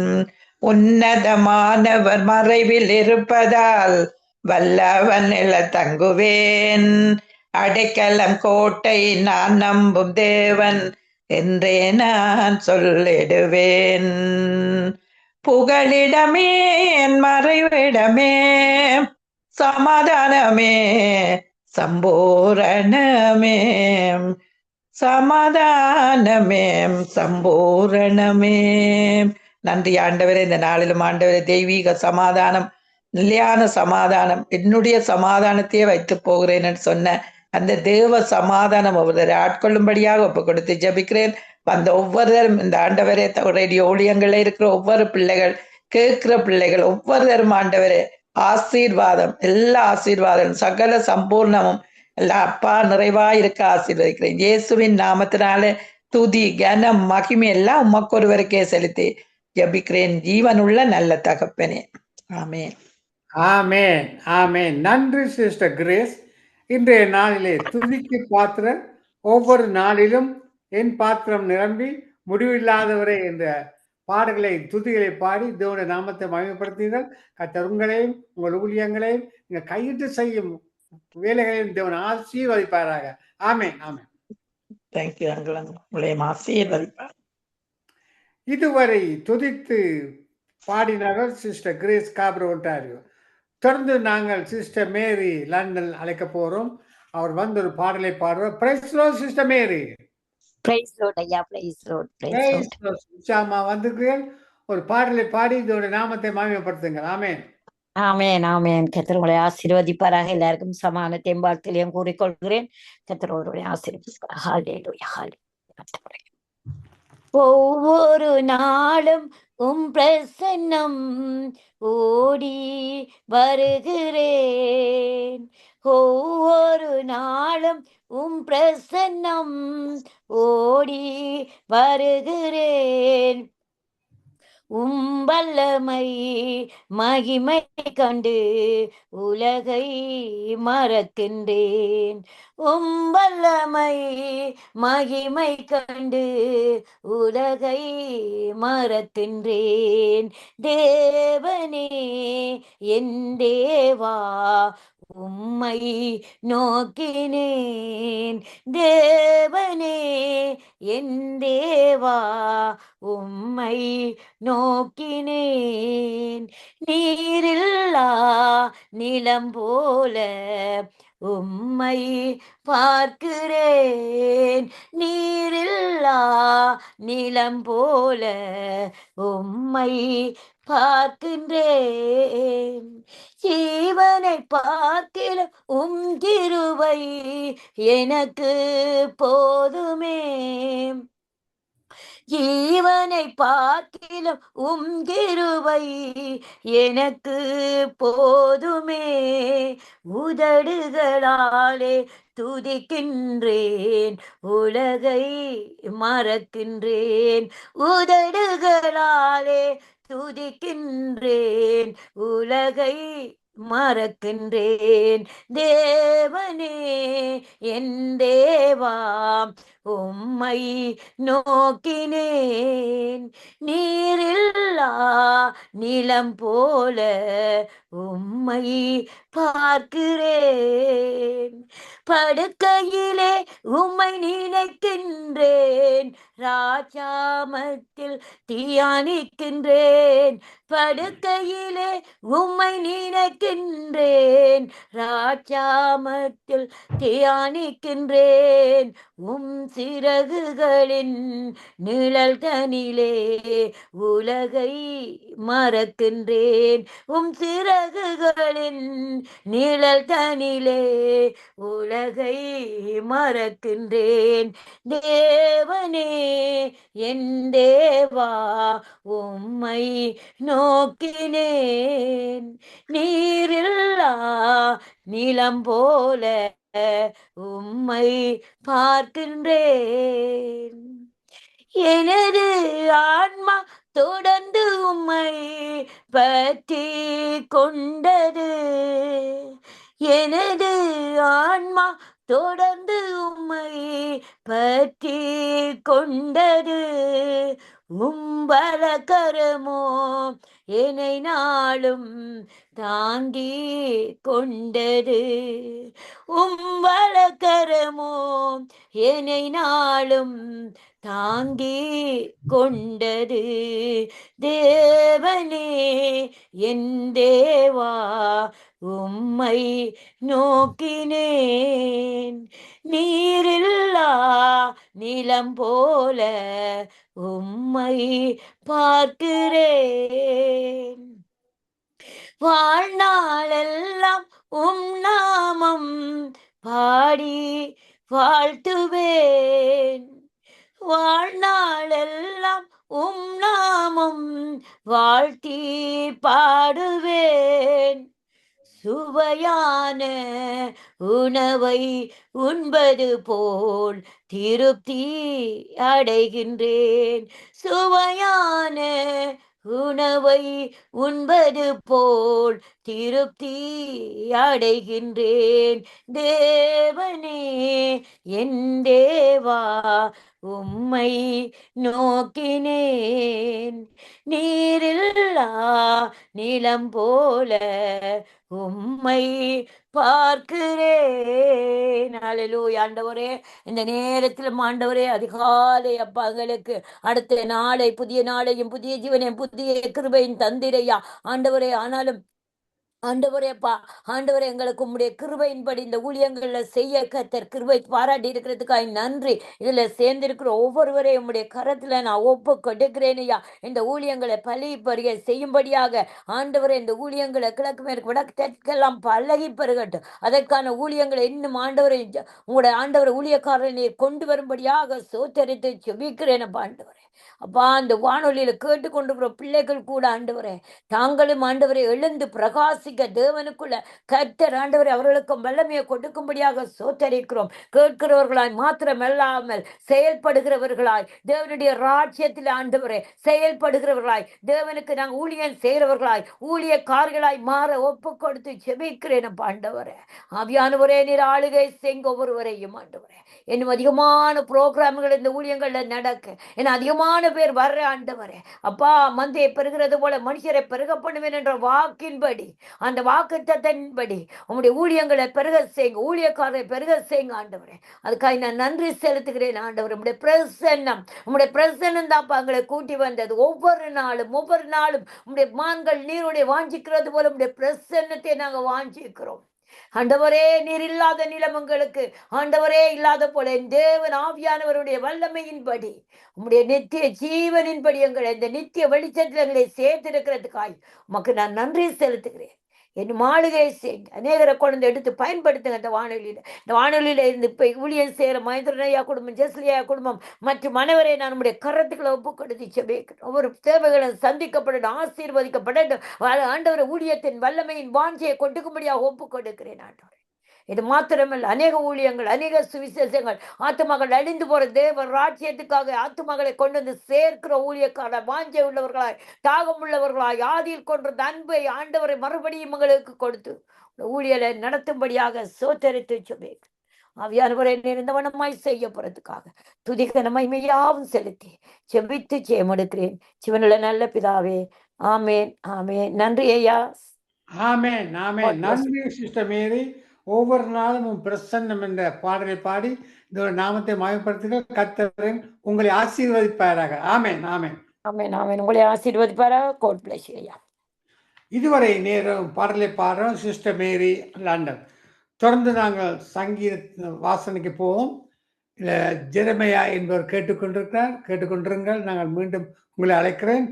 உன்னதமானவர் மறைவில் இருப்பதால் வல்லவன் தங்குவேன் அடைக்கலம் கோட்டை நான் நம்பும் தேவன் என்றே நான் சொல்லிடுவேன் புகலிடமே என் மறைவிடமே சமாதானமே சம்பூரணமே சமாதானமே சம்பூரணமே நன்றி ஆண்டவரே இந்த நாளிலும் ஆண்டவரே தெய்வீக சமாதானம் நிலையான சமாதானம் என்னுடைய சமாதானத்தையே வைத்து போகிறேன் என்று சொன்ன அந்த தேவ சமாதானம் ஒவ்வொரு ஆட்கொள்ளும்படியாக ஒப்பு கொடுத்து ஜபிக்கிறேன் வந்த ஒவ்வொருத்தரும் இந்த ஆண்டவரே ரேடியோ ஊழியங்கள்ல இருக்கிற ஒவ்வொரு பிள்ளைகள் கேட்கிற பிள்ளைகள் ஒவ்வொருத்தரும் ஆண்டவரே ஆசீர்வாதம் எல்லா ஆசீர்வாதம் சகல சம்பூர்ணமும் எல்லா அப்பா நிறைவா இருக்க ஆசீர்வதிக்கிறேன் இயேசுவின் நாமத்தினாலே துதி கனம் மகிமை எல்லாம் உமக்கொருவருக்கே செலுத்தி ஜபிக்கிறேன் ஜீவனுள்ள நல்ல தகப்பனே ஆமேன் ஆமேன் ஆமேன் நன்றி சிஸ்டர் கிரேஸ் இன்றைய நாளிலே துதிக்கு பாத்திரம் ஒவ்வொரு நாளிலும் என் பாத்திரம் நிரம்பி முடிவில்லாதவரே என்ற பாடல்களை துதிகளை பாடி தேவனுடைய நாமத்தை மகிமைப்படுத்தீர்கள் கர்த்தர் உங்களையும் உங்கள் ஊழியங்களையும் நீங்கள் கையிட்டு செய்யும் வேலைகளையும் தேவன் ஆசீர்வதிப்பாராக ஆமேன் ஆமேன் தேங்க்யூ உங்களையும் ஆசீர்வதிப்பார் இதுவரை துதித்து பாடினார்கள் சிஸ்டர் கிரேஸ் காப்ரோ ஒன்டாரியோ தொடர்ந்து நாங்கள் சிஸ்டர் மேரி லண்டன் அழைக்க போறோம் அவர் வந்து ஒரு பாடலை பாடுவார் பிரைஸ் லார்ட் சிஸ்டர் மேரி பிரைஸ் லார்ட் ஐயா பிரைஸ் லார்ட் பிரைஸ் லார்ட் உச்சாமா வந்துக்கிறீர்கள் ஒரு பாடலை பாடி இதோட நாமத்தை மகிமைப்படுத்துங்கள் ஆமென் ஆமேன் ஆமேன் கர்த்தர் உங்களை ஆசீர்வதிப்பாராக எல்லாருக்கும் சமானத்தையும் வாழ்த்திலையும் கூறிக்கொள்கிறேன் கர்த்தர் ஒருவரை ஆசீர்வதிப்பாராக ஹல்லேலூயா ஹல்லேலூயா ஒவ்வொரு நாளும் பிரசன்னம் ஓடி வருகிறேன் ஒவ்வொரு நாளும் பிரசன்னம் ஓடி வருகிறேன் வல்லமை மகிமை கண்டு உலகை மறக்கின்றேன் வல்லமை மகிமை கண்டு உலகை மறக்கின்றேன் தேவனே என் தேவா உம்மை நோக்கினேன் தேவனே என் தேவா உம்மை நோக்கினேன் நீரில்லா நிலம் போல உம்மை பார்க்கிறேன் நீரில்லா நிலம் போல உம்மை பார்க்கின்றேன் ஜீவனை பார்க்கிற கிருபை எனக்கு போதுமே ஜீவனை பார்க்கிலும் கிருபை எனக்கு போதுமே உதடுகளாலே துதிக்கின்றேன் உலகை மறக்கின்றேன் உதடுகளாலே துதிக்கின்றேன், உலகை மறக்கின்றேன். தேவனே என் தேவா, உம்மை நோக்கினேன். நீரில்லா நிலம் போல உம்மை பார்க்கிறேன். படுக்கையிலே உம்மை நினைக்கின்றேன், ராஜாமத்தில் தியானிக்கின்றேன். படுக்கையிலே உம்மை நினைக்கின்றேன், ராஜாமத்தில் தியானிக்கின்றேன். சிறகுகளின் நிழல் தனிலே உலகை மறக்கின்றேன். சிறகுகளின் நிழல் தனிலே உலகை மறக்கின்றேன். தேவனே என் தேவா, உம்மை நோக்கினேன். நீரில்லா நிலம் போல உம்மை பார்க்கின்றேன். எனது ஆன்மா தொடர்ந்து உம்மை பற்றி கொண்டது. எனது ஆன்மா தொடர்ந்து உம்மை பற்றி கொண்டது. உம்பலக்கரமோ என்னை நாளும் தாங்கி கொண்டது. உம்பலக்கரமோ என்னை நாளும் தாங்கி கொண்டது. தேவனே என் தேவா, உம்மை நோக்கினேன். நீரில்லா நிலம் போல உம்மை பார்க்கிறேன். வாழ்நாளெல்லாம் நாமம் பாடி வாழ்த்துவேன். வாழ்நாளெல்லாம் நாமம் வாழ்த்தி பாடுவேன். சுவையான உணவை உண்பது போல் திருப்தி அடைகின்றேன். சுவையான உணவை உண்பது போல் திருப்தி அடைகின்றேன். தேவனே என் தேவா, உம்மை நோக்கினேன். நீரில்லா நிலம் போல உம்மை பார்க்கிறேன். அல்லேலூயா. ஆண்டவரே, இந்த நேரத்தில் ஆண்டவரே, அதிகாலை அப்பா எங்களுக்கு அடுத்த நாளை, புதிய நாளையும் புதிய ஜீவனையும் புதிய கிருபையின் தந்திரையா ஆண்டவரே. ஆனாலும் ஆண்டவரே அப்பா, ஆண்டவரே, எங்களுக்கு உம்முடைய கிருபையின்படி இந்த ஊழியங்கள்ல செய்ய கர்த்தர் கிருபை பாராட்டி இருக்கிறதுக்காக நன்றி. இதுல சேர்ந்திருக்கிற ஒவ்வொருவரையும் உம்முடைய கரத்துல நான் ஒப்பு கொடுக்கிறேன் ஐயா. இந்த ஊழியங்களை பழகி பருக செய்யும்படியாக ஆண்டவரே, இந்த ஊழியங்களை கிழக்கு மேற்கு வடக்கு தெற்கெல்லாம் பழகி பெருகட்டும். அதற்கான ஊழியங்களை இன்னும் ஆண்டவரை உங்களுடைய ஆண்டவரை ஊழியக்காரரை நீர் கொண்டு வரும்படியாக சோத்தரித்து செபிக்கிறேன் அப்பா. ஆண்டவரே அப்பா, அந்த வானொலியில கேட்டுக்கொண்டு பிள்ளைகள் கூட ஆண்டவரே, தாங்களும் ஆண்டவரை எழுந்து பிரகாசிக்க தேவனுக்குள்ள கர்த்தர் ஆண்டவரை அவர்களுக்கு வல்லமையை கொடுக்கும்படியாக சோத்தரிக்கிறோம். கேட்கிறவர்களாய் மாத்திரமல்லாமல் செயல்படுகிறவர்களாய், தேவனுடைய ராஜ்யத்தில் ஆண்டவரே செயல்படுகிறவர்களாய், தேவனுக்கு நாங்கள் ஊழியம் செய்கிறவர்களாய், ஊழியக்காரர்களாய் மாற ஒப்பு கொடுத்து செபிக்கிறேன் ஆண்டவரே. ஆவியானவரே, நீர் ஆளுகை செய்ங்க ஒவ்வொருவரையும் ஆண்டவரே. இன்னும் அதிகமான புரோகிராம்கள் இந்த ஊழியங்கள்ல நடக்க, என்ன அதிகமான பேர் வர்ற ஆண்டவரே அப்பா. மந்தையை பெருகிறது போல மனுஷரை பெருக பண்ணுவேன் என்ற வாக்கின்படி, அந்த வாக்குத்தத்தின்படி உங்களுடைய ஊழியங்களை பெருக செய்யுங்க, ஊழியக்காரரை பெருக செய்யுங்க ஆண்டவரே. அதுக்காக நான் நன்றி செலுத்துகிறேன் ஆண்டவர். உங்களுடைய பிரசன்னம் தான் எங்களை கூட்டி வந்தது. ஒவ்வொரு நாளும் உங்களுடைய மான்கள் நீருடைய வாஞ்சிக்கிறது போல உங்களுடைய பிரசன்னத்தை நாங்கள் வாஞ்சிக்கிறோம் ஆண்டவரே. நீர் இல்லாத நிலமங்களுக்கு ஆண்டவரே இல்லாத போல தேவன் ஆவியானவருடைய வல்லமையின்படி உம்முடைய நித்திய ஜீவனின்படி எங்களை இந்த நித்திய வெளிச்சத்தில் எங்களை சேர்த்திருக்கிறதுக்காய் உமக்கு நான் நன்றி செலுத்துகிறேன். என் மாளிகை செய்யுங்க, அநேகரை குழந்தை எடுத்து பயன்படுத்துங்க. இந்த வானொலியில இருந்து இப்ப ஊழியம் செய்யற மகேந்திரனையா குடும்பம், ஜெஸ்லியா குடும்பம் மற்றும் மனைவரை நான் நம்முடைய கரத்துக்களை ஒப்பு கொடுத்து செபிக்கிறேன். ஒவ்வொரு தேவைகளை சந்திக்கப்படட்டும், ஆசீர்வதிக்கப்படட்டும். ஆண்டவரை ஊழியத்தின் வல்லமையின் வாஞ்சையை கொடுக்கும்படியாக ஒப்பு கொடுக்கிறேன் ஆண்டவரை. இது மாத்திரமல்ல, அநேக ஊழியங்கள், அநேக சுவிசேஷங்கள், ஆத்துமகள் அழிந்து போற தேவ ராஜ்யத்துக்காக ஆத்துமகளை கொண்டு வந்து சேர்க்கிற ஊழியக்கார வாஞ்சை உள்ளவர்களாய், தாகம் உள்ளவர்களாய், ஆதியில் கொன்ற அன்பை ஆண்டவரை மறுபடியும் எங்களுக்கு கொடுத்து ஊழியலை நடத்தும்படியாக சோத்தரித்து சொன்னேன். ஆவியானவரை நிறைந்தவனமாய் செய்ய போறதுக்காக துதிக்க மகிமையாவும் செலுத்தி செபித்து ஜெயமெடுக்கிறேன். சிவனுள்ள நல்ல பிதாவே, ஆமேன், ஆமேன். நன்றி ஐயா. ஆமென், ஆமென். God bless you. நன்றி சிஸ்டர் மேரி. ஒவ்வொரு நாளும் உன் பிரசன்னம் என்ற பாடலை பாடி இந்த நாமத்தை மயப்படுத்துங்கள். கர்த்தர் உங்களை ஆசீர்வதிப்பாராக. ஆமென், ஆமென். ஆமேன், ஆமேன். உங்களை ஆசீர்வதிப்பாரா. God bless you ஐயா. இதுவரை நேரம் பாடலை பாடுறோம் சிஸ்டர் மேரி லண்டன். தொடர்ந்து நாங்கள் சங்கீத வாசனைக்கு போவோம். ஜெரமையா என்பவர் கேட்டுக்கொண்டிருங்கள். நாங்கள் மீண்டும் உங்களை அழைக்கிறேன்.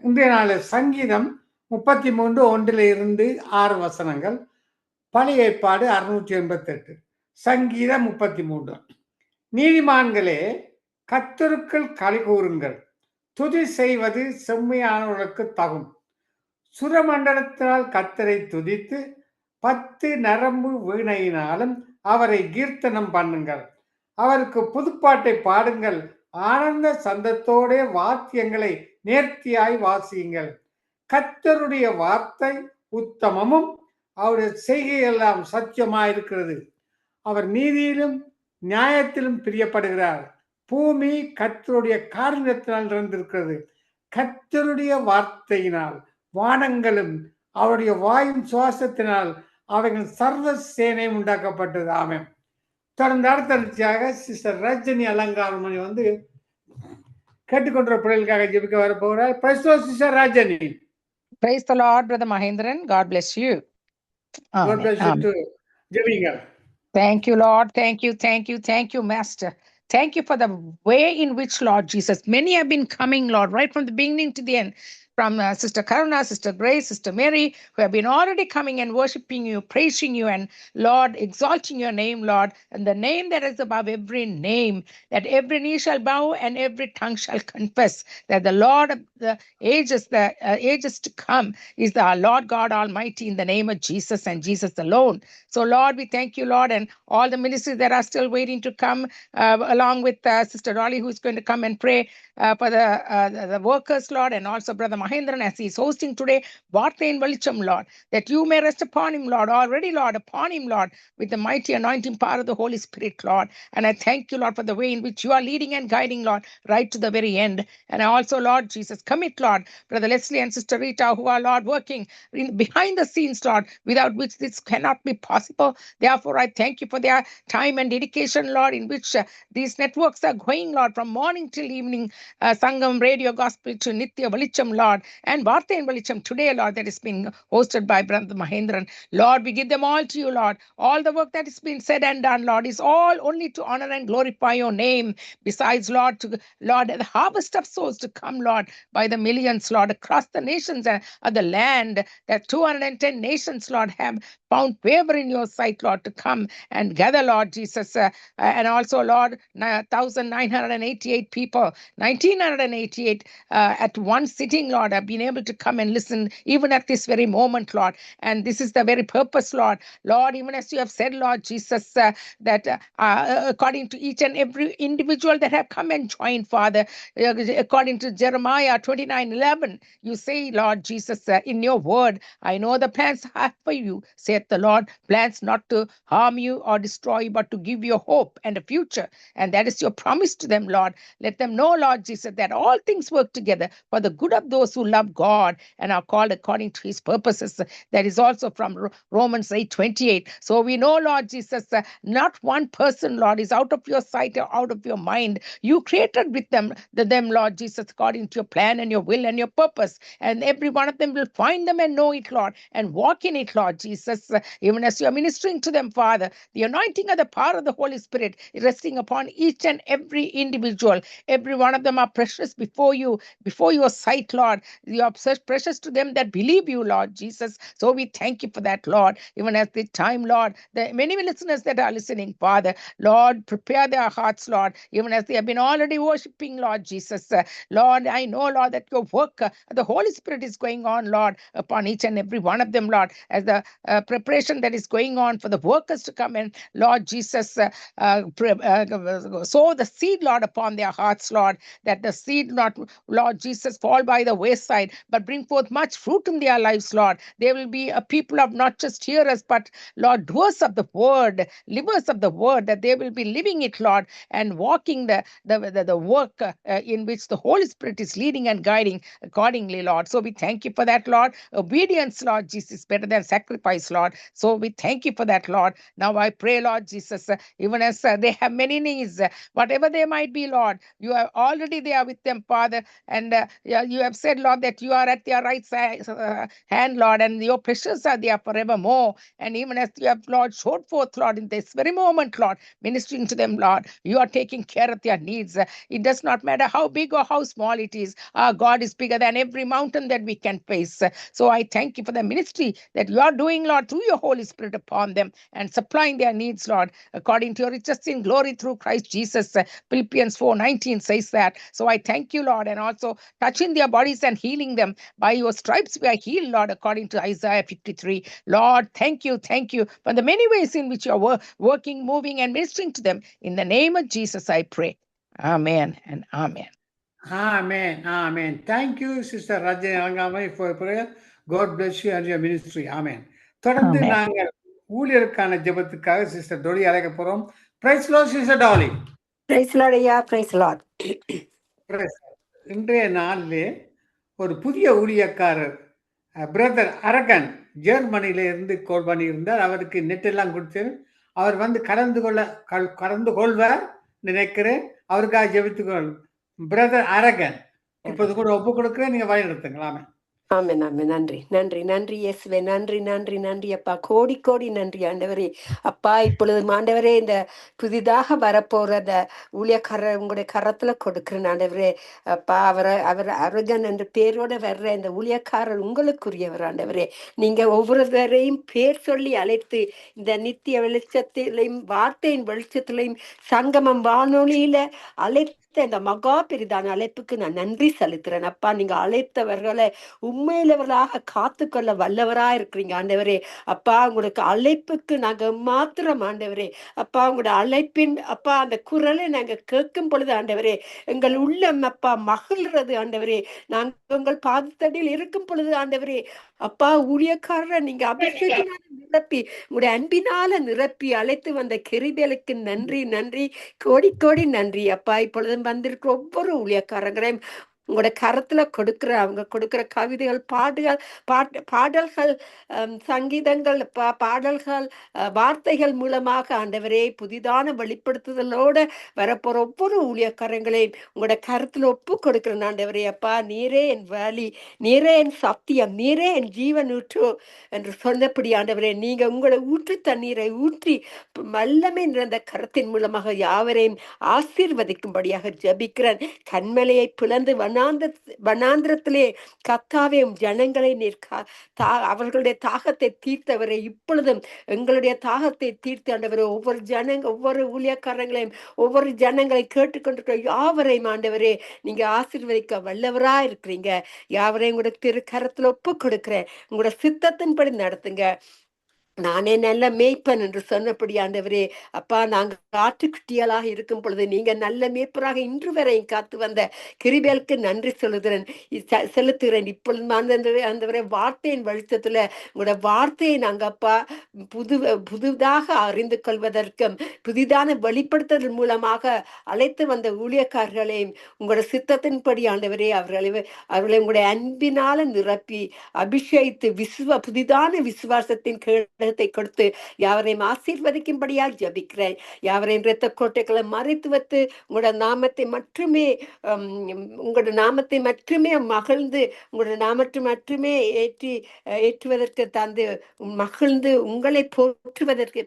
இன்றைய நாள் சங்கீதம் 33 1 6 வசனங்கள். பழைய ஏற்பாடு 688. சங்கீதம் 33. நீதிமான்களே, கர்த்தருக்குள் களி கூறுங்கள், துதி செய்வது செம்மையானவர்களுக்கு தகும். சுரமண்டலத்தினால் கர்த்தரை துதித்து 10 நரம்பு வீணையினாலும் அவரை கீர்த்தனம் பண்ணுங்கள். அவருக்கு புதுப்பாட்டை பாடுங்கள், ஆனந்த சந்தத்தோட வாத்தியங்களை நேர்த்தியாய் வாசியுங்கள். கர்த்தருடைய வார்த்தை உத்தமமும் அவருடைய செய்கையெல்லாம் சத்தியமாயிருக்கிறது. அவர் நீதியிலும் நியாயத்திலும் பிரியப்படுகிறார். பூமி கர்த்தருடைய காரணத்தினால் நிறைந்திருக்கிறது. கர்த்தருடைய வார்த்தையினால் வானங்களும் அவருடைய வாயும் சுவாசத்தினால் அவைகள் சர்வ சேனையும் உண்டாக்கப்பட்டது. ஆமென். தொடர்ந்து அடுத்தடுத்தாக சிஸ்டர் ரஜினி அலங்காரமணி கேட்டுக்கொண்ட பிள்ளைகளுக்காக ஜெபிக்க வர போகிறார். Sister Rajini. Praise the Lord, Brother Mahindran. God bless you. God bless you too. ஜெபிங்க. Thank you, Lord. Thank you, Master. Thank you for the way in which, Lord Jesus, many have been coming, Lord, right from the beginning to the end. From Sister Karuna, Sister Grace, Sister Mary, who have been already coming and worshiping you, praising you, and Lord, exalting your name, Lord, and the name that is above every name, that every knee shall bow and every tongue shall confess that the Lord of the ages to come is the Lord God Almighty, in the name of Jesus and Jesus alone. So, Lord, we thank you, Lord, and all the ministries that are still waiting to come, along with Sister Dolly, who is going to come and pray for the workers, Lord, and also Brother Mahindran as he is hosting today, Vartha in Velicham, Lord, that you may rest upon him, Lord, already, Lord, upon him, Lord, with the mighty anointing power of the Holy Spirit, Lord. And I thank you, Lord, for the way in which you are leading and guiding, Lord, right to the very end. And I also, Lord Jesus, commit, Lord, Brother Leslie and Sister Rita, who are, Lord, working behind the scenes, Lord, without which this cannot be possible. Therefore, I thank you for their time and dedication, Lord, in which these networks are going, Lord, from morning till evening, Sangam Radio Gospel to Nitya Velicham, Lord, and Vartha in Velicham today, Lord, that is being hosted by Brother Mahindran. Lord, we give them all to you, Lord. All the work that has been said and done, Lord, is all only to honor and glorify your name. Besides, Lord, the harvest of souls to come, Lord, by the millions, Lord, across the nations of the land, that 210 nations, Lord, have found favor in your sight, Lord, to come and gather, Lord Jesus, and also, Lord, 1,988 people, 1,988 at one sitting, Lord, have been able to come and listen even at this very moment, Lord. And this is the very purpose, Lord. Lord, even as you have said, Lord Jesus, that according to each and every individual that have come and joined, Father, according to Jeremiah 29:11, you say, Lord Jesus, in your word, I know the plans I have for you, saith the Lord, plans not to harm you or destroy you, but to give you hope and a future. And that is your promise to them, Lord. Let them know, Lord Jesus, that all things work together for the good of those who love God and are called according to his purposes. That is also from Romans 8:28. So we know, Lord Jesus, not one person, Lord, is out of your sight or out of your mind. You created with them, Lord Jesus, according to your plan and your will and your purpose. And every one of them will find them and know it, Lord, and walk in it, Lord Jesus. Even as you are ministering to them, Father, the anointing of the power of the Holy Spirit is resting upon each and every individual, every one of them them are precious before you, before your sight, Lord. You are precious to them that believe you, Lord Jesus. So we thank you for that, Lord. Even at the time, Lord, the many listeners that are listening, Father, Lord, prepare their hearts, Lord, even as they have been already worshiping, Lord Jesus. Lord, I know, Lord, that your work, the Holy Spirit is going on, Lord, upon each and every one of them, Lord, as the preparation that is going on for the workers to come in, Lord Jesus, sow the seed, Lord, upon their hearts, Lord, that the seed not, Lord Jesus, fall by the wayside, but bring forth much fruit in their lives, Lord. They will be a people of not just hearers, but, Lord, doers of the word, livers of the word, that they will be living it, Lord, and walking the work in which the Holy Spirit is leading and guiding accordingly, Lord. So we thank you for that, Lord. Obedience, Lord Jesus, is better than sacrifice, Lord. So we thank you for that, Lord. Now I pray, Lord Jesus, even as they have many needs, whatever they might be, Lord, you are already there with them, Father. And you have said, Lord, that you are at their right side, hand, Lord, and your precious are there forevermore. And even as you have, Lord, showed forth, Lord, in this very moment, Lord, ministering to them, Lord, you are taking care of their needs. It does not matter how big or how small it is. Our God is bigger than every mountain that we can face. So I thank you for the ministry that you are doing, Lord, through your Holy Spirit upon them and supplying their needs, Lord, according to your riches in glory through Christ Jesus. Philippians 4:19 says that. So I thank you, Lord, and also touching their bodies and healing them. By your stripes we are healed, Lord, according to Isaiah 53. Lord, thank you for the many ways in which you are working, moving, and ministering to them. In the name of Jesus, I pray. Amen and amen. Amen. Amen. Thank you, Sister Rajani Alangamai, for your prayer. God bless you and your ministry. Amen. தொடர்ந்து Amen. நாங்கள் ஊழியருக்கான ஜெபத்துக்காக sister Dolly அழைக்க போறோம். Praise Lord sister Dolly. Praise Lord ஐயா, praise Lord. Praise. இன்றைய நாளிலே ஒரு புதிய ஊழியக்காரர் பிரதர் அரகன் ஜெர்மனியில இருந்து கால் பண்ணியிருந்தார். அவருக்கு நெட் எல்லாம் கொடுத்து அவர் வந்து கலந்து கொள்வார் நினைக்கிறேன். அவருக்காக ஜெபித்துக்கொள். பிரதர் அரகன் இப்போது கூட ஒப்பு கொடுக்கிறேன், நீங்க வழி நடத்துங்களாமே. ஆமென், ஆமென். நன்றி, நன்றி, நன்றி இயேசுவே. நன்றி, நன்றி, நன்றி அப்பா. கோடி கோடி நன்றி ஆண்டவரே. அப்பா, இப்பொழுது ஆண்டவரே, இந்த புதிதாக வரப்போற அந்த ஊழியக்காரர் உங்களுடைய கரத்துல கொடுக்கிறேன் ஆண்டவரே. அப்பா, அவர் அரகன் என்ற பேரோட வர்ற இந்த ஊழியக்காரர் உங்களுக்குரியவர் ஆண்டவரே. நீங்க ஒவ்வொருவரையும் பேர் சொல்லி அழைத்து இந்த நித்திய வெளிச்சத்திலையும் வார்த்தையின் வெளிச்சத்திலையும் சங்கமம் வானொலியில அழைத்த இந்த மகா பெரிதான அழைப்புக்கு நான் நன்றி செலுத்துறேன் அப்பா. நீங்க அழைத்தவர்களை உண்மையிலவர்களாக காத்துக்கொள்ள வல்லவரா இருக்கிறீங்க ஆண்டவரே. அப்பா, உங்களுக்கு அழைப்புக்கு நாங்க மாத்திரம் ஆண்டவரே. அப்பா, உங்களோட அழைப்பின் அப்பா அந்த குரலை நாங்க கேட்கும் பொழுது ஆண்டவரே, எங்கள் உள்ளம் அப்பா மகிழ்றது ஆண்டவரே. நாங்கள் உங்கள் பாதத்தடியில் இருக்கும் பொழுது ஆண்டவரே, அப்பா, ஊழியக்காரரை நீங்க அபிஷேகத்தினால நிரப்பி உங்களுடைய அன்பினால நிரப்பி அழைத்து வந்த கிருபைகளுக்கு நன்றி, நன்றி, கோடி கோடி நன்றி அப்பா. இப்பொழுது வந்திருக்கிற ஒவ்வொரு ஊழியக்காரங்களையும் உங்களோட கரத்துல அவங்க கொடுக்கிற கவிதைகள், பாடல்கள், சங்கீதங்கள், பாடல்கள், வார்த்தைகள் மூலமாக ஆண்டவரே புதிதான வெளிப்படுத்துதலோட வரப்போற ஒவ்வொரு ஊழியக்காரங்களையும் உங்களோட கருத்துல ஒப்பு கொடுக்கிறேன் ஆண்டவரே. அப்பா, நீரே என் வழி, நீரே என் சத்தியம், நீரே என் ஜீவன் ஊற்று என்று சொன்னபடி ஆண்டவரே, நீங்க உங்களை ஊற்று தண்ணீரை ஊற்றி வல்லமை நிறைந்த கரத்தின் மூலமாக யாவரையும் ஆசீர்வதிக்கும்படியாக ஜபிக்கிறேன். கண்மலையை பிளந்து வனாந்திரத்திலே கத்தாவே ஜனங்களை நீர் அவர்களுடைய தாகத்தை தீர்த்தவரை இப்பொழுதும் எங்களுடைய தாகத்தை தீர்த்து ஆண்டவரை ஒவ்வொரு ஊழியக்காரங்களையும் ஒவ்வொரு ஜனங்களை கேட்டுக்கொண்டிருக்கிற யாவரையும் ஆண்டவரே நீங்க ஆசீர்வதிக்க வல்லவரா இருக்கிறீங்க. யாவரையும் உங்களோட திருக்கரத்துல ஒப்பு கொடுக்கிறேன். உங்களோட சித்தத்தின்படி நடத்துங்க. நானே நல்ல மேய்ப்பன் என்று சொன்னபடி ஆண்டவரே, அப்பா, நாங்கள் ஆட்டுக்குட்டியலாக இருக்கும் பொழுது நீங்க நல்ல மேய்ப்பராக இன்று வரையும் காத்து வந்த கிருபைகளுக்கு நன்றி செலுத்துகிறேன். இப்பொழுது அந்த வார்த்தையின் வெளிச்சத்துல உங்களோட வார்த்தையை நாங்க அப்பா புதிதாக அறிந்து கொள்வதற்கும் புதிதான வெளிப்படுத்துதல் மூலமாக அழைத்து வந்த ஊழியக்காரர்களையும் உங்களோட சித்தத்தின்படி ஆண்டவரே அவர்களை உங்களுடைய அன்பினால நிரப்பி அபிஷேகித்து புதிதான விசுவாசத்தின் கொடுத்து யாவரையும் ஆசீர்வதிக்கும்படியாக ஜபிக்கிறேன். யாவரையும் இரத்த கோட்டைகளை மறைத்து வைத்து உங்களோட நாமத்தை மட்டுமே மகிழ்ந்து உங்களோட நாமத்தை மட்டுமே ஏற்றுவதற்கு தந்து மகிழ்ந்து உங்கள் உங்களை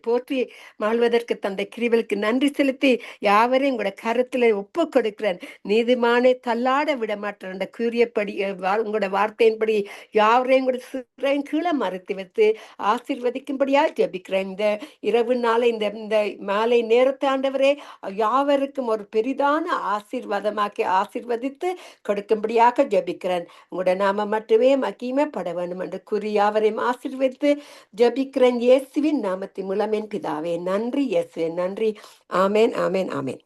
போற்றி மாழ்வதற்கு தந்த கிருபைக்கு நன்றி செலுத்தி யாவரையும் உங்களோட கருத்துல ஒப்பு கொடுக்கிறேன். நீதிமானை தள்ளாட விட மாட்டேன் அந்த கூறியபடி உங்களோட வார்த்தையின்படி யாவரையும் கூட சிறையின் கீழே மறைத்து வைத்து ஆசீர்வதிக்கும்படியா ஜெபிக்கிறேன். இந்த இரவு நாளை இந்த மாலை நேரத்தை ஆண்டவரே யாவருக்கும் ஒரு பெரிதான ஆசீர்வாதமாக்கி ஆசீர்வதித்து கொடுக்கும்படியாக ஜெபிக்கிறேன். உங்களோட நாம மட்டுமே மகிமைப்பட வேண்டும் என்று கூறி யாவரையும் ஆசீர்வதித்து ஜெபிக்கிறேன் இயேசுவின் நாமத்தின் மூலம் என் பிதாவே. நன்றி இயேசுவே, நன்றி. ஆமேன், ஆமேன், ஆமேன்.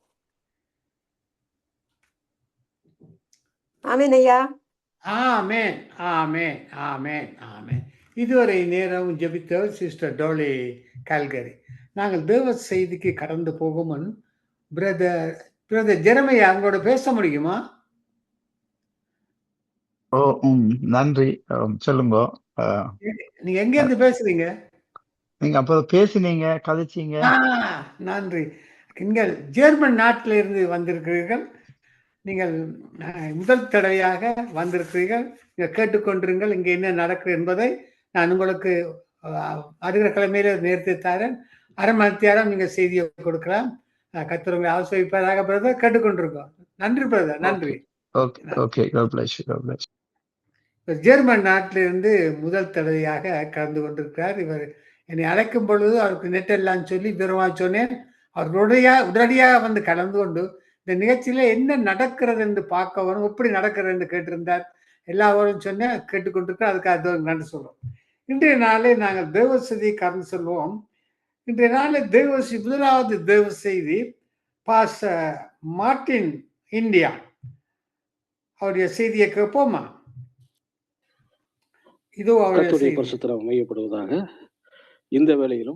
ஆமேன் ஐயா. ஆமேன், ஆமேன், ஆமேன், ஆமேன். இதுவரை நேரம் ஜெபித்தவர் சிஸ்டர் டோலி கால்கரி. நாங்கள் தேவ செய்திக்கு கடந்து போகும் முன் பிரதர் ஜெரமையா அவங்களோட பேச முடியுமா? நன்றி. சொல்லுங்க. நீங்க எங்க இருந்து பேசுறீங்க? நீங்க அப்ப பேசினீங்க, கதைச்சீங்க. நன்றி. நீங்கள் ஜெர்மன் நாட்டில இருந்து வந்திருக்கிறீர்கள். நீங்கள் முதல் தடவையாக வந்திருக்கிறீர்கள். நீங்கள் கேட்டுக்கொண்டிருங்கள் இங்கே என்ன நடக்குது என்பதை நான் உங்களுக்கு வருகிற கிழமையில நேரத்தை தரேன். அரை மணி நேரம் நீங்க செய்தியை கொடுக்கலாம். கர்த்தர் உங்களை ஆசீர்வதிப்பாராக பிரதர். கேட்டுக்கொண்டிருக்கோம். நன்றி பிரதர், நன்றி. ஜெர்மன் நாட்டிலிருந்து முதல் தடவையாக கலந்து கொண்டிருக்கிறார். இவர் என்னை அழைக்கும் பொழுது அவருக்கு நெட் எல்லாம் சொல்லி விவரமா சொன்னேன். அவர் உடனடியாக வந்து கலந்து கொண்டு இந்த நிகழ்ச்சியில என்ன நடக்கிறது என்று பார்க்க வரும், எப்படி நடக்கிறது என்று கேட்டிருந்தார். எல்லாரும் சொன்னேன், கேட்டுக்கொண்டிருக்க. அதுக்காக நன்றி சொல்றோம். இன்றைய நாளே நாங்கள் தேவ செய்தியை கடந்து சொல்வோம். இன்றைய நாளில் முதலாவது தேவ செய்தி பாஸ்டர் மார்ட்டின் இந்தியா அவருடைய செய்தியை கேட்போமா? கர்த்தருடைய பரிசுத்தம் மையப்படுவதாக. இந்த வேளையிலும்